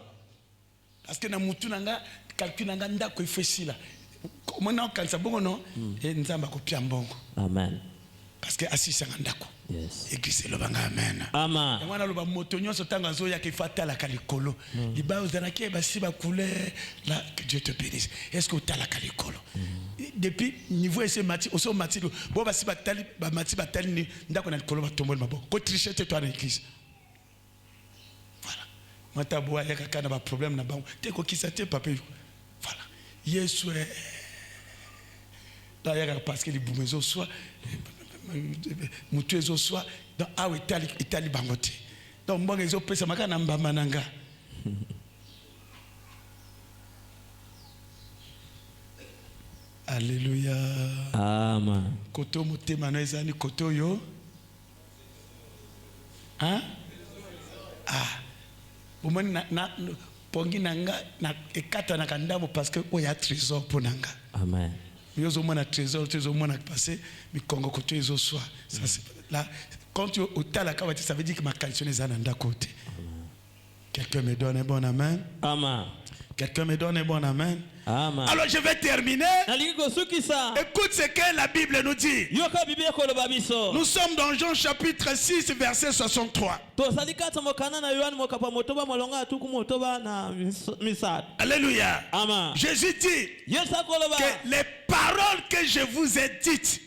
Parce que na mutu nanga calcul nanga ndako ifesila. Mona kanisa bongo no et nzamba ko pia mbongo. Amen. Parce que assisa ndako. Yes. Église le banga amen. Amen. Et mwana loba moto nyonso tanga zo ya ke fatala kalikolo. Liba ozanaki ba siba couleur là que Dieu te bénisse. Est-ce que utala kalikolo? Depuis niveau ese mati oso mati bo ba siba tali ba mati ba tali ni ndako na likolo ba tombol maboko. Ko tricher te toi na église. Voilà. Mata boa ya kaka na ba problème na bango. Te ko kisa te papa. Voilà. Yesu là ya parce que les boumezo soit mutu ezo soit dans awe itali bangote donc mbongo ezo pesa makana mbamba nanga alléluia. Amen. Koto motema na ezani koto yo hein bomoni na pongi nanga na ekata na kandabo parce que oya trésor pour nanga. Amen. Yozo mona trésor yozo mona passé mi kongo koto ezo soit ça c'est là quand tu au tala kawati ça veut dire que ma qualité est à côté. Quelqu'un me donne un bon amen. Amen. Quelqu'un me donne un bon amen. Amen. Alors je vais terminer. Écoute ce que la Bible nous dit. Nous sommes dans Jean chapitre 6 verset 63. Alléluia. Amen. Jésus dit que les paroles que je vous ai dites,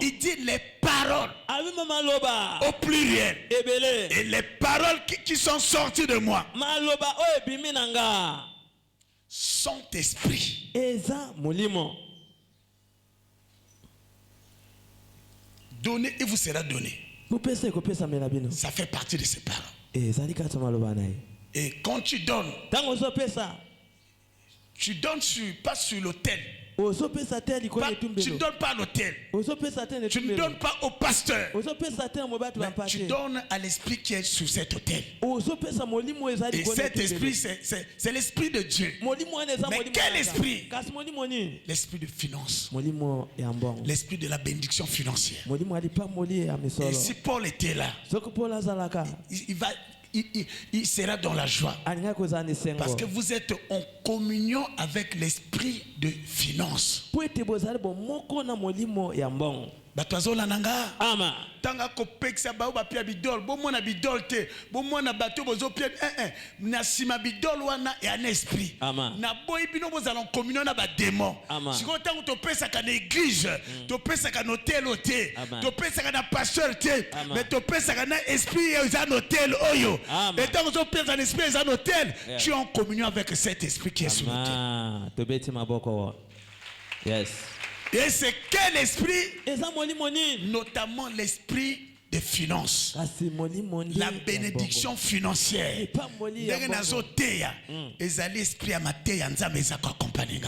il dit les paroles au pluriel et les paroles qui sont sorties de moi sont esprit. Donnez et vous sera donné. Ça fait partie de ces paroles. Et quand tu donnes, tu donnes pas sur l'autel. Tu ne donnes pas à l'autel. Tu ne donnes pas au pasteur. Mais tu donnes à l'esprit qui est sur cet autel. Et cet esprit, c'est l'esprit de Dieu. Mais quel esprit? L'esprit de finance. L'esprit de la bénédiction financière. Et si Paul était là, il sera dans la joie. Parce que vous êtes en communion avec l'esprit de finance. Batoazola nanga. Amen. Tanga kopeksa ba ba pia bidol, bo mona bidol te, bo mona bato bozo pia na sima bidol wana et un esprit. Amen. Na boy bino boza en communion na ba démon. Si ko tango to pesa ka na église, to pesa ka hôtel hôtel, to pesa ka na pasteur te, mais to pesa ka na esprit et un hôtel oyo. Et tango to pesa na esprit et un hôtel, tu es en communion avec cet esprit qui est sur l'autel. To beti maboko. Yes. Et c'est quel esprit? Notamment l'esprit des finances. La bénédiction financière. Ezali esprit à mateya nzambe ezako accompagner.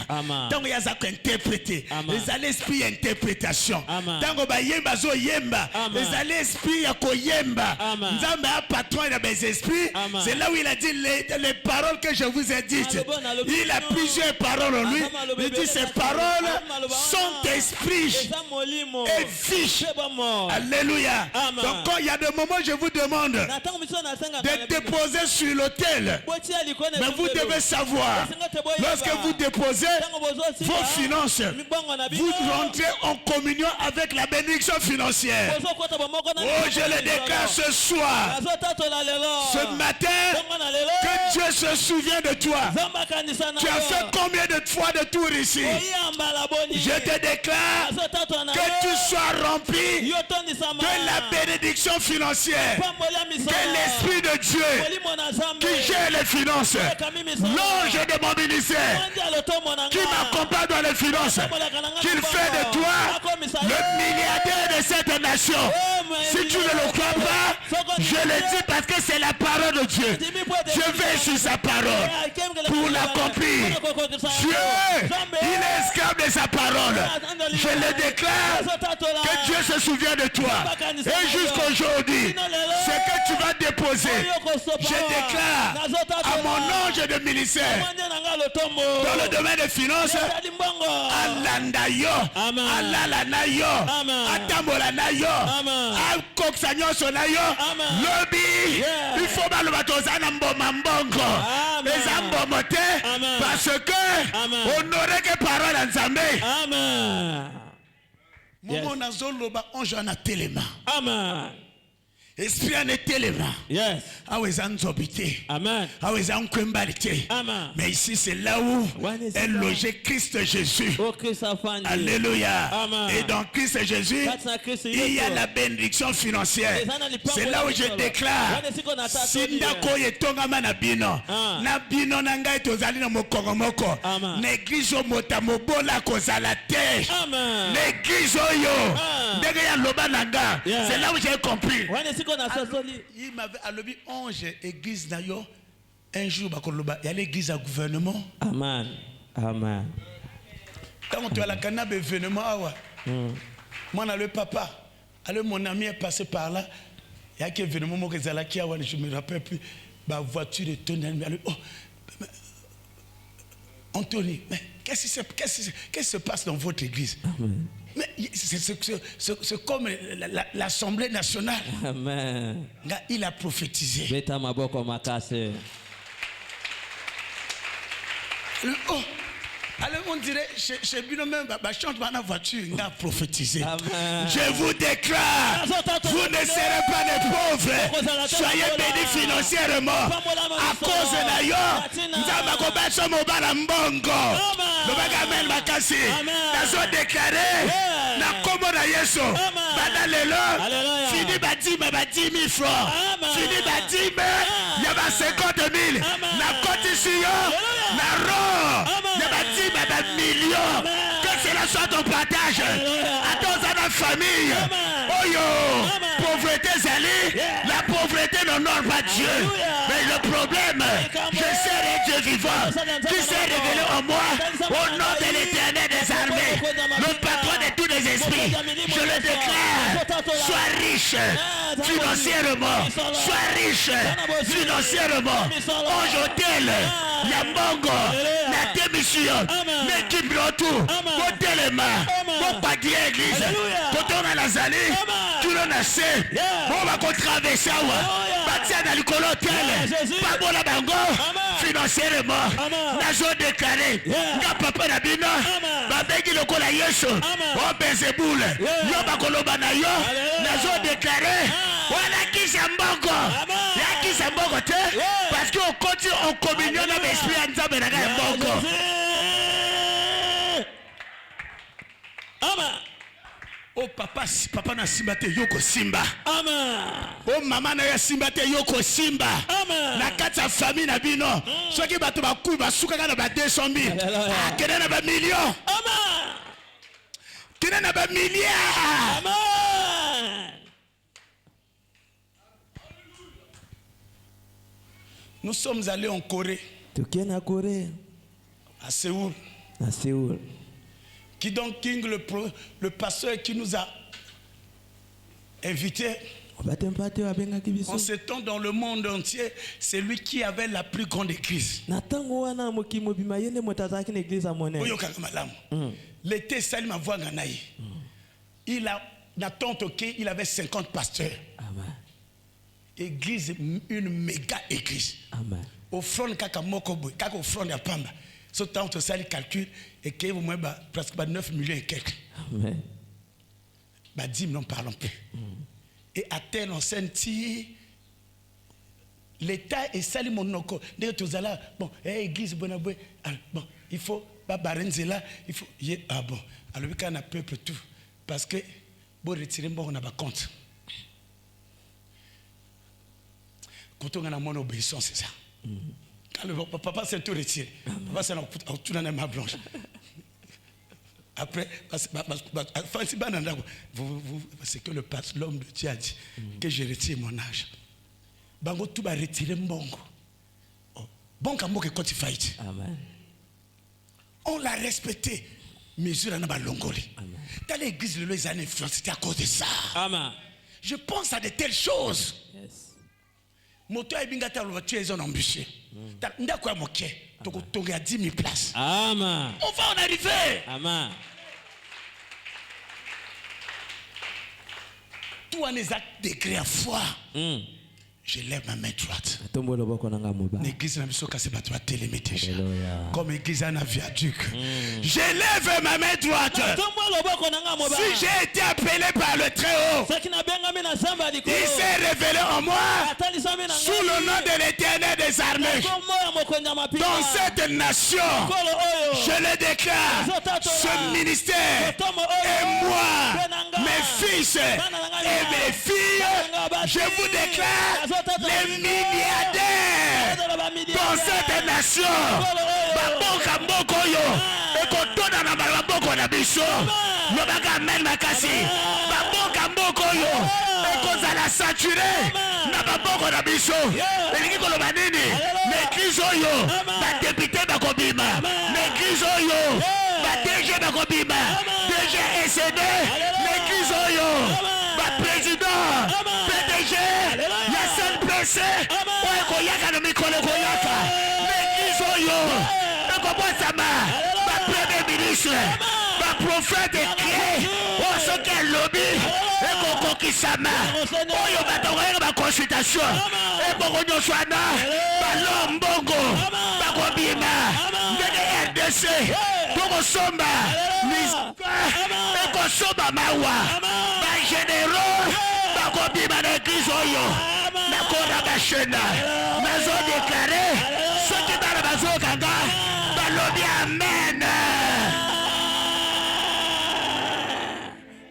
Tango yazako interpréter. Ezali esprit interprétation. Tango ba yemba zo yemba. Ezali esprit ya koyemba. Nzambe a patron de mes esprits. C'est là où il a dit les paroles que je vous ai dites. Il a plusieurs paroles en lui. Il dit ces paroles sont esprit et vie. Alléluia. Donc quand il y a des moments, je vous demande de déposer sur l'autel. Mais vous devez savoir, lorsque vous déposez vos finances, vous rentrez en communion avec la bénédiction financière. Oh, je le déclare ce soir, ce matin, que Dieu se souvient de toi. Tu as fait combien de fois de tour ici? Je te déclare que tu sois rempli de la bénédiction financière, que l'Esprit de Dieu qui gère les finances, l'ange de mon ministère qui m'accompagne dans les finances, qu'il fait de toi le milliardaire de cette nation. Si tu ne le crois pas, je le dis parce que c'est la parole de Dieu. Je vais sur sa parole pour l'accomplir. Dieu, il est esclave de sa parole. Je le déclare que Dieu se souvient de toi. Et jusqu'aujourd'hui, ce que tu vas déposer, je déclare à mon ange de ministère dans le domaine des finances, Alandayo, Alalanayo, Atamolanayo, Akoksanyo Sonayo, Lobby, il faut malbatozana mbomambongo, les ambomote, parce que on n'aurait que parole en Zambé. Amen. Momo nazoloba ange na telema. Amen. Esprit en téléma. Yes. Amen. Amen. Mais ici c'est là où est logé Christ Jésus. Alléluia. Amen. Et dans Christ Jésus, il y a la bénédiction financière. C'est là où je déclare. Sindako yetongama na bino. Na bino na ngai tozali na mokongo moko. L'église mota mobola kozala te. L'église oyo. Ndenge ya loba nanga. C'est là où j'ai compris. Il m'avait allobi ange église nayo un jour bakoloba ya l'église à gouvernement. Amen. Amen. Quand tu as la canabe événement awa. Moi le papa, alors mon ami est passé par là. Il y a quelques événements que zalaki awa, je me rappelle plus. Ma voiture de ton ami. Oh, Anthony, mais qu'est-ce qui se passe dans votre église? Amen. Mais c'est comme l'Assemblée nationale. Amen. Il a prophétisé. Oh, alors on dirait, chez Bino même, chante dans la voiture, il a prophétisé. Amen. Je vous déclare, vous ne serez pas des pauvres. Soyez bénis financièrement. À cause de l'ailleurs, nous avons combattu mon balambongo. Nous avons makasi. Nous avons déclaré, na komo na yeso. Badalelo, fini badime, 10 000 francs. Fini badime, il y a 50 000. Na cotisio, na ro, il y a 10 millions. Que cela soit ton partage. À ton famille. Oyo, pauvreté zali. La pauvreté n'honore pas Dieu. Mais le problème, je sais Dieu vivant qui s'est révélé en moi au nom de l'Éternel des armées, le patron de tous les esprits. Je le déclare, sois riche financièrement, sois riche financièrement. Ange hôtel, Yambongo, la démission, l'équipe retour, côté les mains, mon padier église, quand on a la zali, tu l'en as assez, on va traverser, batia dans le colotel, pas bon la bango, financièrement. Nazo déclaré. Nga papa na bino. Babeki lokola Yesu. O Bezeboul. Yo bakoloba na yo. Nazo déclaré. Voilà qui s'emboko. Ya qui s'emboko te. Parce qu'on continue en communion avec l'esprit en Nzambe na mboko. Amen. Oh papa na simba te yoko simba. Amen. Oh maman na ya simba te yoko simba. Amen. Na kati ya famille na bino. Soki bato bakuyi basuka na ba 200,000. Kene na ba millions. Amen. Kene na ba milliards. Amen. Nous sommes allés en Corée. Tukienda na Corée. À Séoul. Na Séoul. Qui donc King, le pasteur qui nous a invités. En ce temps, dans le monde entier, c'est lui qui avait la plus grande église. L'été, Salim a il a il avait 50 pasteurs. Église, une méga église. Offrande kaka mokobo, kaka offrande à Pamba. Ce temps, ça le calcul et que vous m'avez presque 9 millions et quelques. Amen. 10 millions parlons plus. Et à tel on senti l'État et Salim Monoko. Dès que tu es là, bon, église Bonaboué, bon, il faut pas Barenzela, il faut. Ah bon, alors quand on a peuple tout, parce que bon retirer bon on n'a pas compte. Quand on a mon obéissance, c'est ça. Quand le papa s'est tout retiré, papa s'est tout dans la main blanche. Après, c'est que l'homme de Dieu a dit que je retire mon âge. Bango tout va retirer mbongo. Bon kamo que quand il faillit. On l'a respecté. Mesure à Nabalongoli. Dans l'église, les années influencent, c'était à cause de ça. Amen. Je pense à de telles choses. Yes. Moto ebingata lo tu es un ambitieux. Ndakwa moké. Toko tonga 10 000 places. Amen. On va en arriver. Amen. Tout en les actes de à foi. Je lève ma main droite. L'église n'a pas télémété. Comme l'église a un viaduc. Je lève ma main droite. Si j'ai été appelé par le Très-Haut, il s'est révélé en moi sous le nom de l'Éternel des armées. Dans cette nation, je le déclare, ce ministère et moi, mes fils et mes filles, je vous déclare les milliardaires dans cette nation. Baboka mboko yo ekotona na baboko na biso. Lobaka amen makasi. Baboka mboko yo ekozala saturé na baboko na biso. Elingi koloba nini? L'église oyo ba député bakobima. L'église oyo ba DG bakobima. DG SND. L'église oyo ba président PDG. C'est l'église oyo ma premier ministre ma prophète écrit ce qu'elle lobby et kokokisama oyo batonga ba consultation et bokonyo swana ba lombongo ba kobima ndenge RDC tokosomba et kosomba mawa ba généraux ba kobima na église oyo. Maison déclaré, ceux qui dans la maison kanga, balobi amen.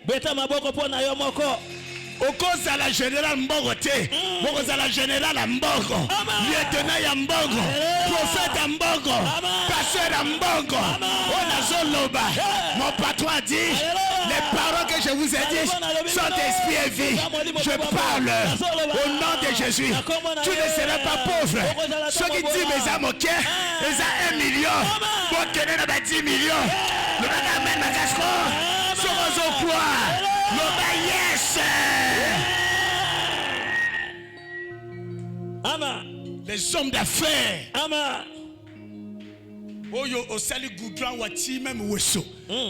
Beta maboko pona yo moko. Okoza la général Mbongo te. Okoza la général Mbongo. Lieutenant ya Mbongo. Prophète Mbongo. Pasteur Mbongo. Onazoloba. Mon patron a dit, les paroles que je vous ai dites sont esprit et vie. Je parle au nom de Jésus. Tu ne seras pas pauvre. Ceux qui disent mes âmes, ok, ils ont 1 million. Pour que nous avons 10 millions. Nous avons même un casco. Somos au poids. Yes. Amen. Les hommes d'affaires. Amen. Oyo osali goudron wati même wesso.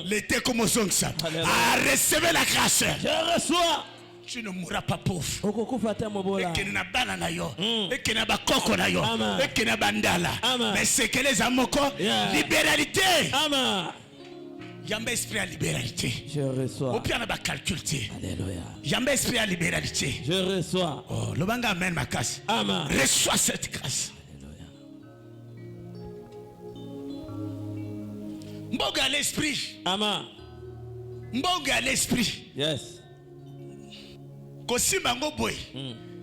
L'été comme ça. À recevoir la grâce. Je reçois. tu ne mourras pas pauvre. Amen. Mais c'est que les amoko, libéralité. Amen. Yamba esprit à libéralité. Je reçois. Au pire, on a calculé. Alléluia. Yamba esprit à libéralité. Je reçois. Oh, le banga amène ma casse. Amen. Reçois cette grâce. Mboga à l'esprit. Amen. Mboga à l'esprit. Yes. Kosimango boy.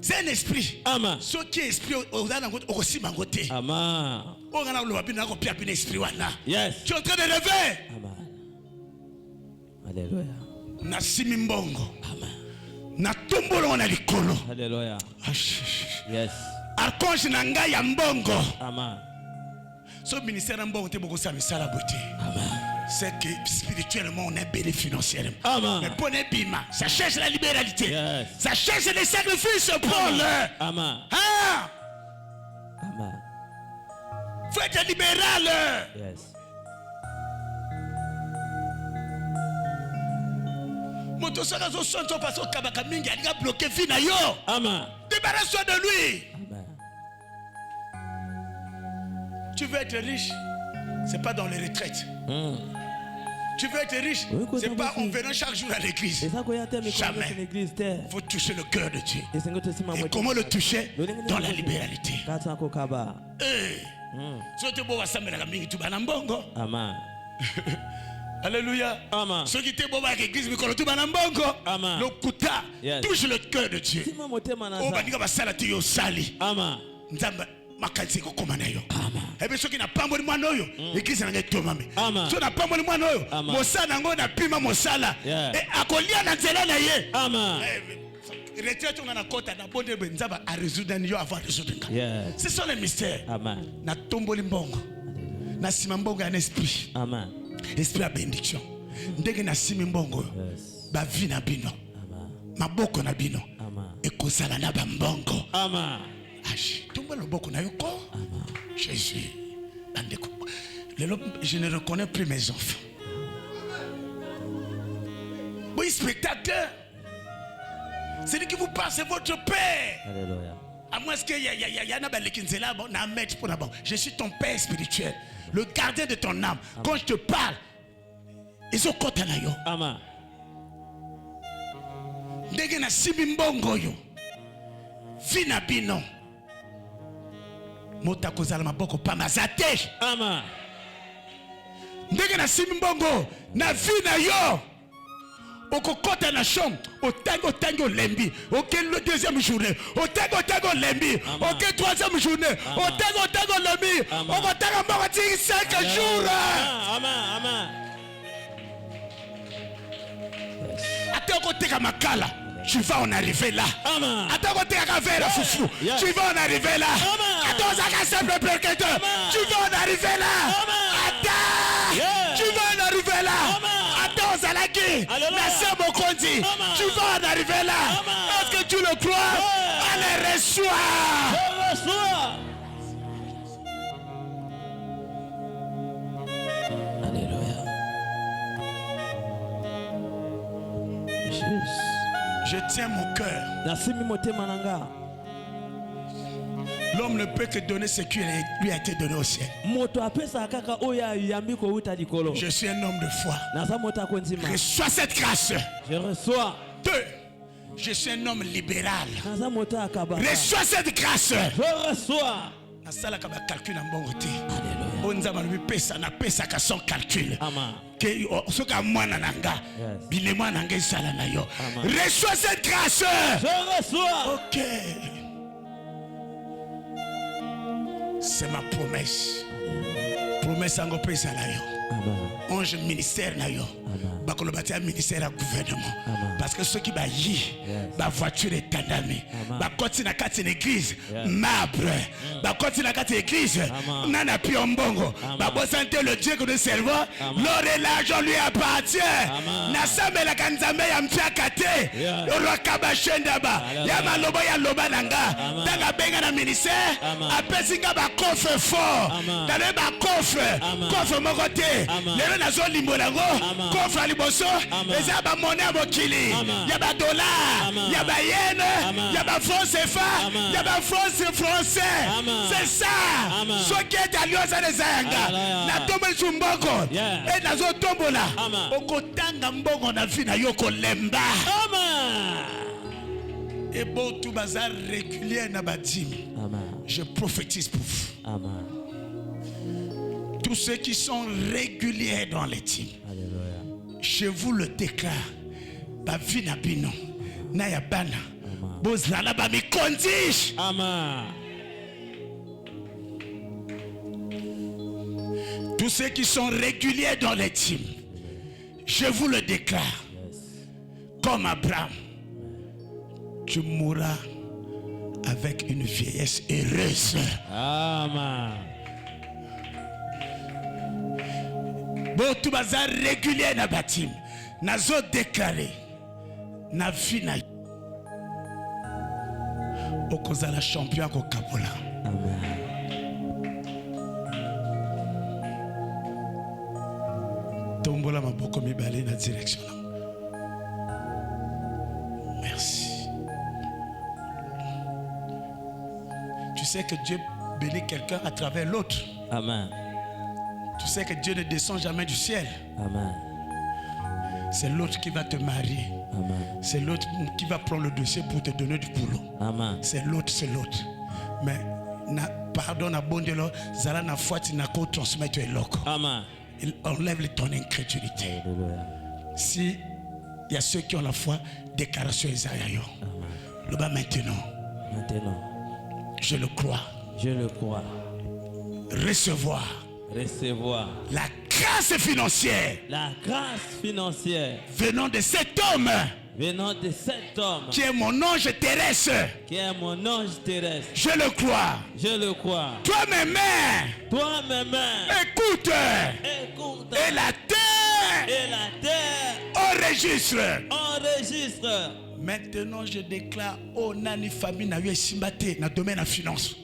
C'est un esprit. Amen. Ce qui est esprit au Kosimango te. Amen. Yes. Tu es en train de lever. Amen. Alléluia. Na simimbongo. Amen. Na tombolo na likolo. Alléluia. Yes. Archange na ngai ya mbongo. Amen. Ce ministère en mbongo te boko sa misala beauté. Amen. C'est que spirituellement on est béni financièrement. Amen. Mais pour les bima, ça cherche la libéralité. Yes. Ça cherche les sacrifices pour le. Amen. Ah. Amen. Faut être libéral. Yes. Moto saka zo sonto parce que kabaka mingi a bloqué fina yo. Amen. Débarrasse-toi de lui. Amen. Tu veux être riche, c'est pas dans les retraites. Tu veux être riche, c'est pas en venant chaque jour à l'église. Jamais. Il faut toucher le cœur de Dieu. Et comment le toucher? Dans la libéralité. Amen. Alléluia. Amen. Ceux qui étaient beaux à l'église, mais quand tu vas Amen. le kuta touche le cœur de Dieu. Amen. Makanzi kokoma nayo. Ebe soki na pambo ni mwana oyo église na ngeto mame. So na pambo ni mwana oyo mosala ngo na pima mosala akolia na nzela na ye. Amen. Retraite on a kota na bonde benzaba a résoudre yo avant de résoudre. C'est ça le mystère. Amen. Na tomboli mbongo. Na sima mbongo ya esprit. Amen. Esprit à bénédiction. Ndenge na sima mbongo. Ba vie na bino. Amen. Maboko na bino. Amen. Ekozala na ba mbongo. Amen. Jésus. Je ne reconnais plus mes enfants. Oui, spectateur. C'est lui qui vous parle, c'est votre père. Alléluia. À moins qu'il y a je suis ton père spirituel, le gardien de ton âme. Quand je te parle, ils sont contents. Amen. Dès na sibimbongo yo. Fina bino. Mota kozala maboko pa mazate. Amen. Ndenge na simbongo na fina yo. Okokota na chambre, otango lembi. OK le deuxième journée, otango lembi. OK troisième journée, otango lembi. Okotanga mboko ti 5 jours. Amen. Amen. Attends koteka makala. Tu vas en arriver là. Amen. Attends, tu vas en arriver là. Attends, ça simple percuteur. Tu vas en arriver là. Attends, tu vas en arriver là. Attends, Zalaki, merci mon condi. Tu vas en arriver là. Est-ce que tu le crois? Allez, reçois. Alléluia. Jésus. Je tiens mon cœur. L'homme ne peut que donner ce qui lui a été donné au ciel. Je suis un homme de foi. Reçois cette grâce. Je reçois. 2. Je suis un homme libéral. Reçois cette grâce. Je reçois. Calcul sans calcul. Reçois cette grâce. Je reçois. OK. C'est ma promesse. Promesse en pesa na yo. Ange ministère na yo. Bakolobatia ministère à gouvernement. Parce que ceux qui ba yi, ba voiture est tandamé. Ba koti na kati l'église, marbre. Ba koti na kati l'église, nana piombongo. Ba bosante le Dieu que nous servons, l'or et l'argent lui appartient. Na sambe la kanzambe ya mfia kate. Oro kabashenda ba. Ya maloba ya loba nanga. Tanga benga na ministère, apesinga ba coffre fort. Dans ba coffre, coffre mon côté. Les nazo limbolango, coffre liboso eza ba monnaie mokili ya ba dollar ya ba yen ya ba franc CFA ya ba franc français c'est ça ce qui est alliance des ayanga na tombe chumboko et nazo tombola okotanga mbongo na vie na yo kolemba et bon tout bazar régulier na badim je prophétise pour vous tous ceux qui sont réguliers dans les teams je vous le déclare ba vie na bino na ya bana bozala ba mi kondish tous ceux qui sont réguliers dans les teams je vous le déclare comme Abraham tu mourras avec une vieillesse heureuse. Amen. Bon, tu vas régulier na batim. Nazo déclaré. Na vie na. Okozala champion ko kapola. Amen. Tombola maboko mibale na direction. Merci. Tu sais que Dieu bénit quelqu'un à travers l'autre. Amen. Tu sais que Dieu ne descend jamais du ciel. Amen. C'est l'autre qui va te marier. Amen. C'est l'autre qui va prendre le dossier pour te donner du boulot. Amen. C'est l'autre. Mais pardon à bon Dieu, zala na fouati na ko transmettre eloko. Amen. Il enlève ton incrédulité. Alléluia. Si il y a ceux qui ont la foi, déclaration Isaïe. Le bas maintenant. Je le crois. Je le crois. Recevoir la grâce financière. La grâce financière. Venant de cet homme. Qui est mon ange terrestre. Je le crois. Toi-même. Écoute. Et la terre. Enregistre. Maintenant, je déclare au nani famille na yesimbate na domaine de finance.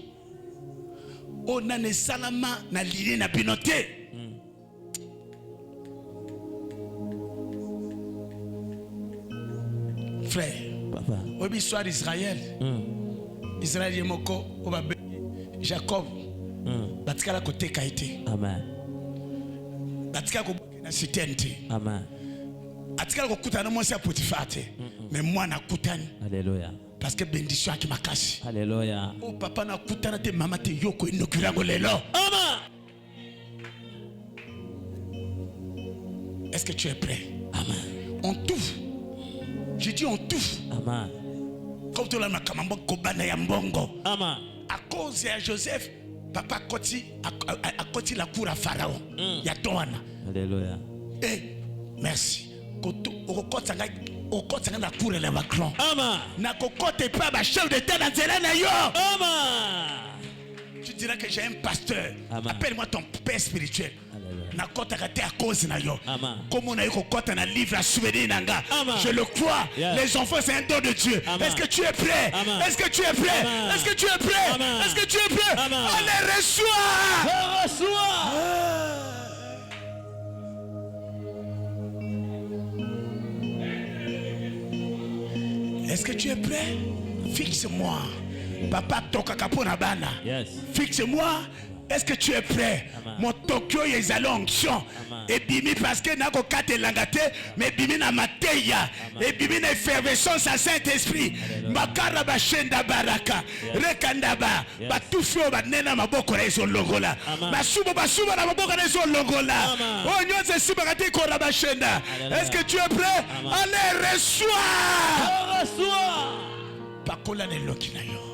Au nani salama na ligne na binoté. Frère, papa. Au l'histoire d'Israël, Israël est moko, Jacob, batikala côté kaité. Amen. Batikala ko na citente. Amen. Atikala ko kutana mo sa Potiphar te. Mais moi na kutani. Alléluia. Parce que bénédiction qui m'a cassé. Alléluia. Oh papa na kutana te mama te yoko inokurango lelo. Amen. Est-ce que tu es prêt? Amen. On tout. Je dis on tout. Amen. Comme tu l'as ma kamambo kobana ya mbongo. Amen. À cause de Joseph, papa koti a koti la cour à Pharaon. Ya toana. Alléluia. Eh, merci. Koto okotanga la cour le Macron. Amen. Na kokote pas ba chef d'état dans zelana yo. Amen. Tu diras que j'ai un pasteur. Amen. Appelle-moi ton père spirituel. Na kota kate à cause na yo. Amen. Comme on a eu kota na livre à souvenir nanga. Amen. Je le crois. Yeah. Les enfants c'est un don de Dieu. Amen. Est-ce que tu es prêt? Amen. Est-ce que tu es prêt? Amen. Est-ce que tu es prêt? Amen. Est-ce que tu es prêt? Amen. Allez, reçois. Je reçois. Est-ce que tu es prêt? Fixe-moi. Papa toka kapona bana. Yes. Fixe-moi. Est-ce que tu es prêt? Amen. Mon Tokyo est allé en onction. Et bimi parce que nako kate langate, mais bimi na mateya. Et bimi na effervescence à Saint-Esprit. Makara ba shenda baraka. Rekandaba. Ba tufio ba nena maboko na iso longola. Basubo na maboko na iso longola. Oh nyonse siba kate ko ba shenda. Est-ce que tu es prêt? Allez, reçois. Je reçois. Pakola ne lokina yo.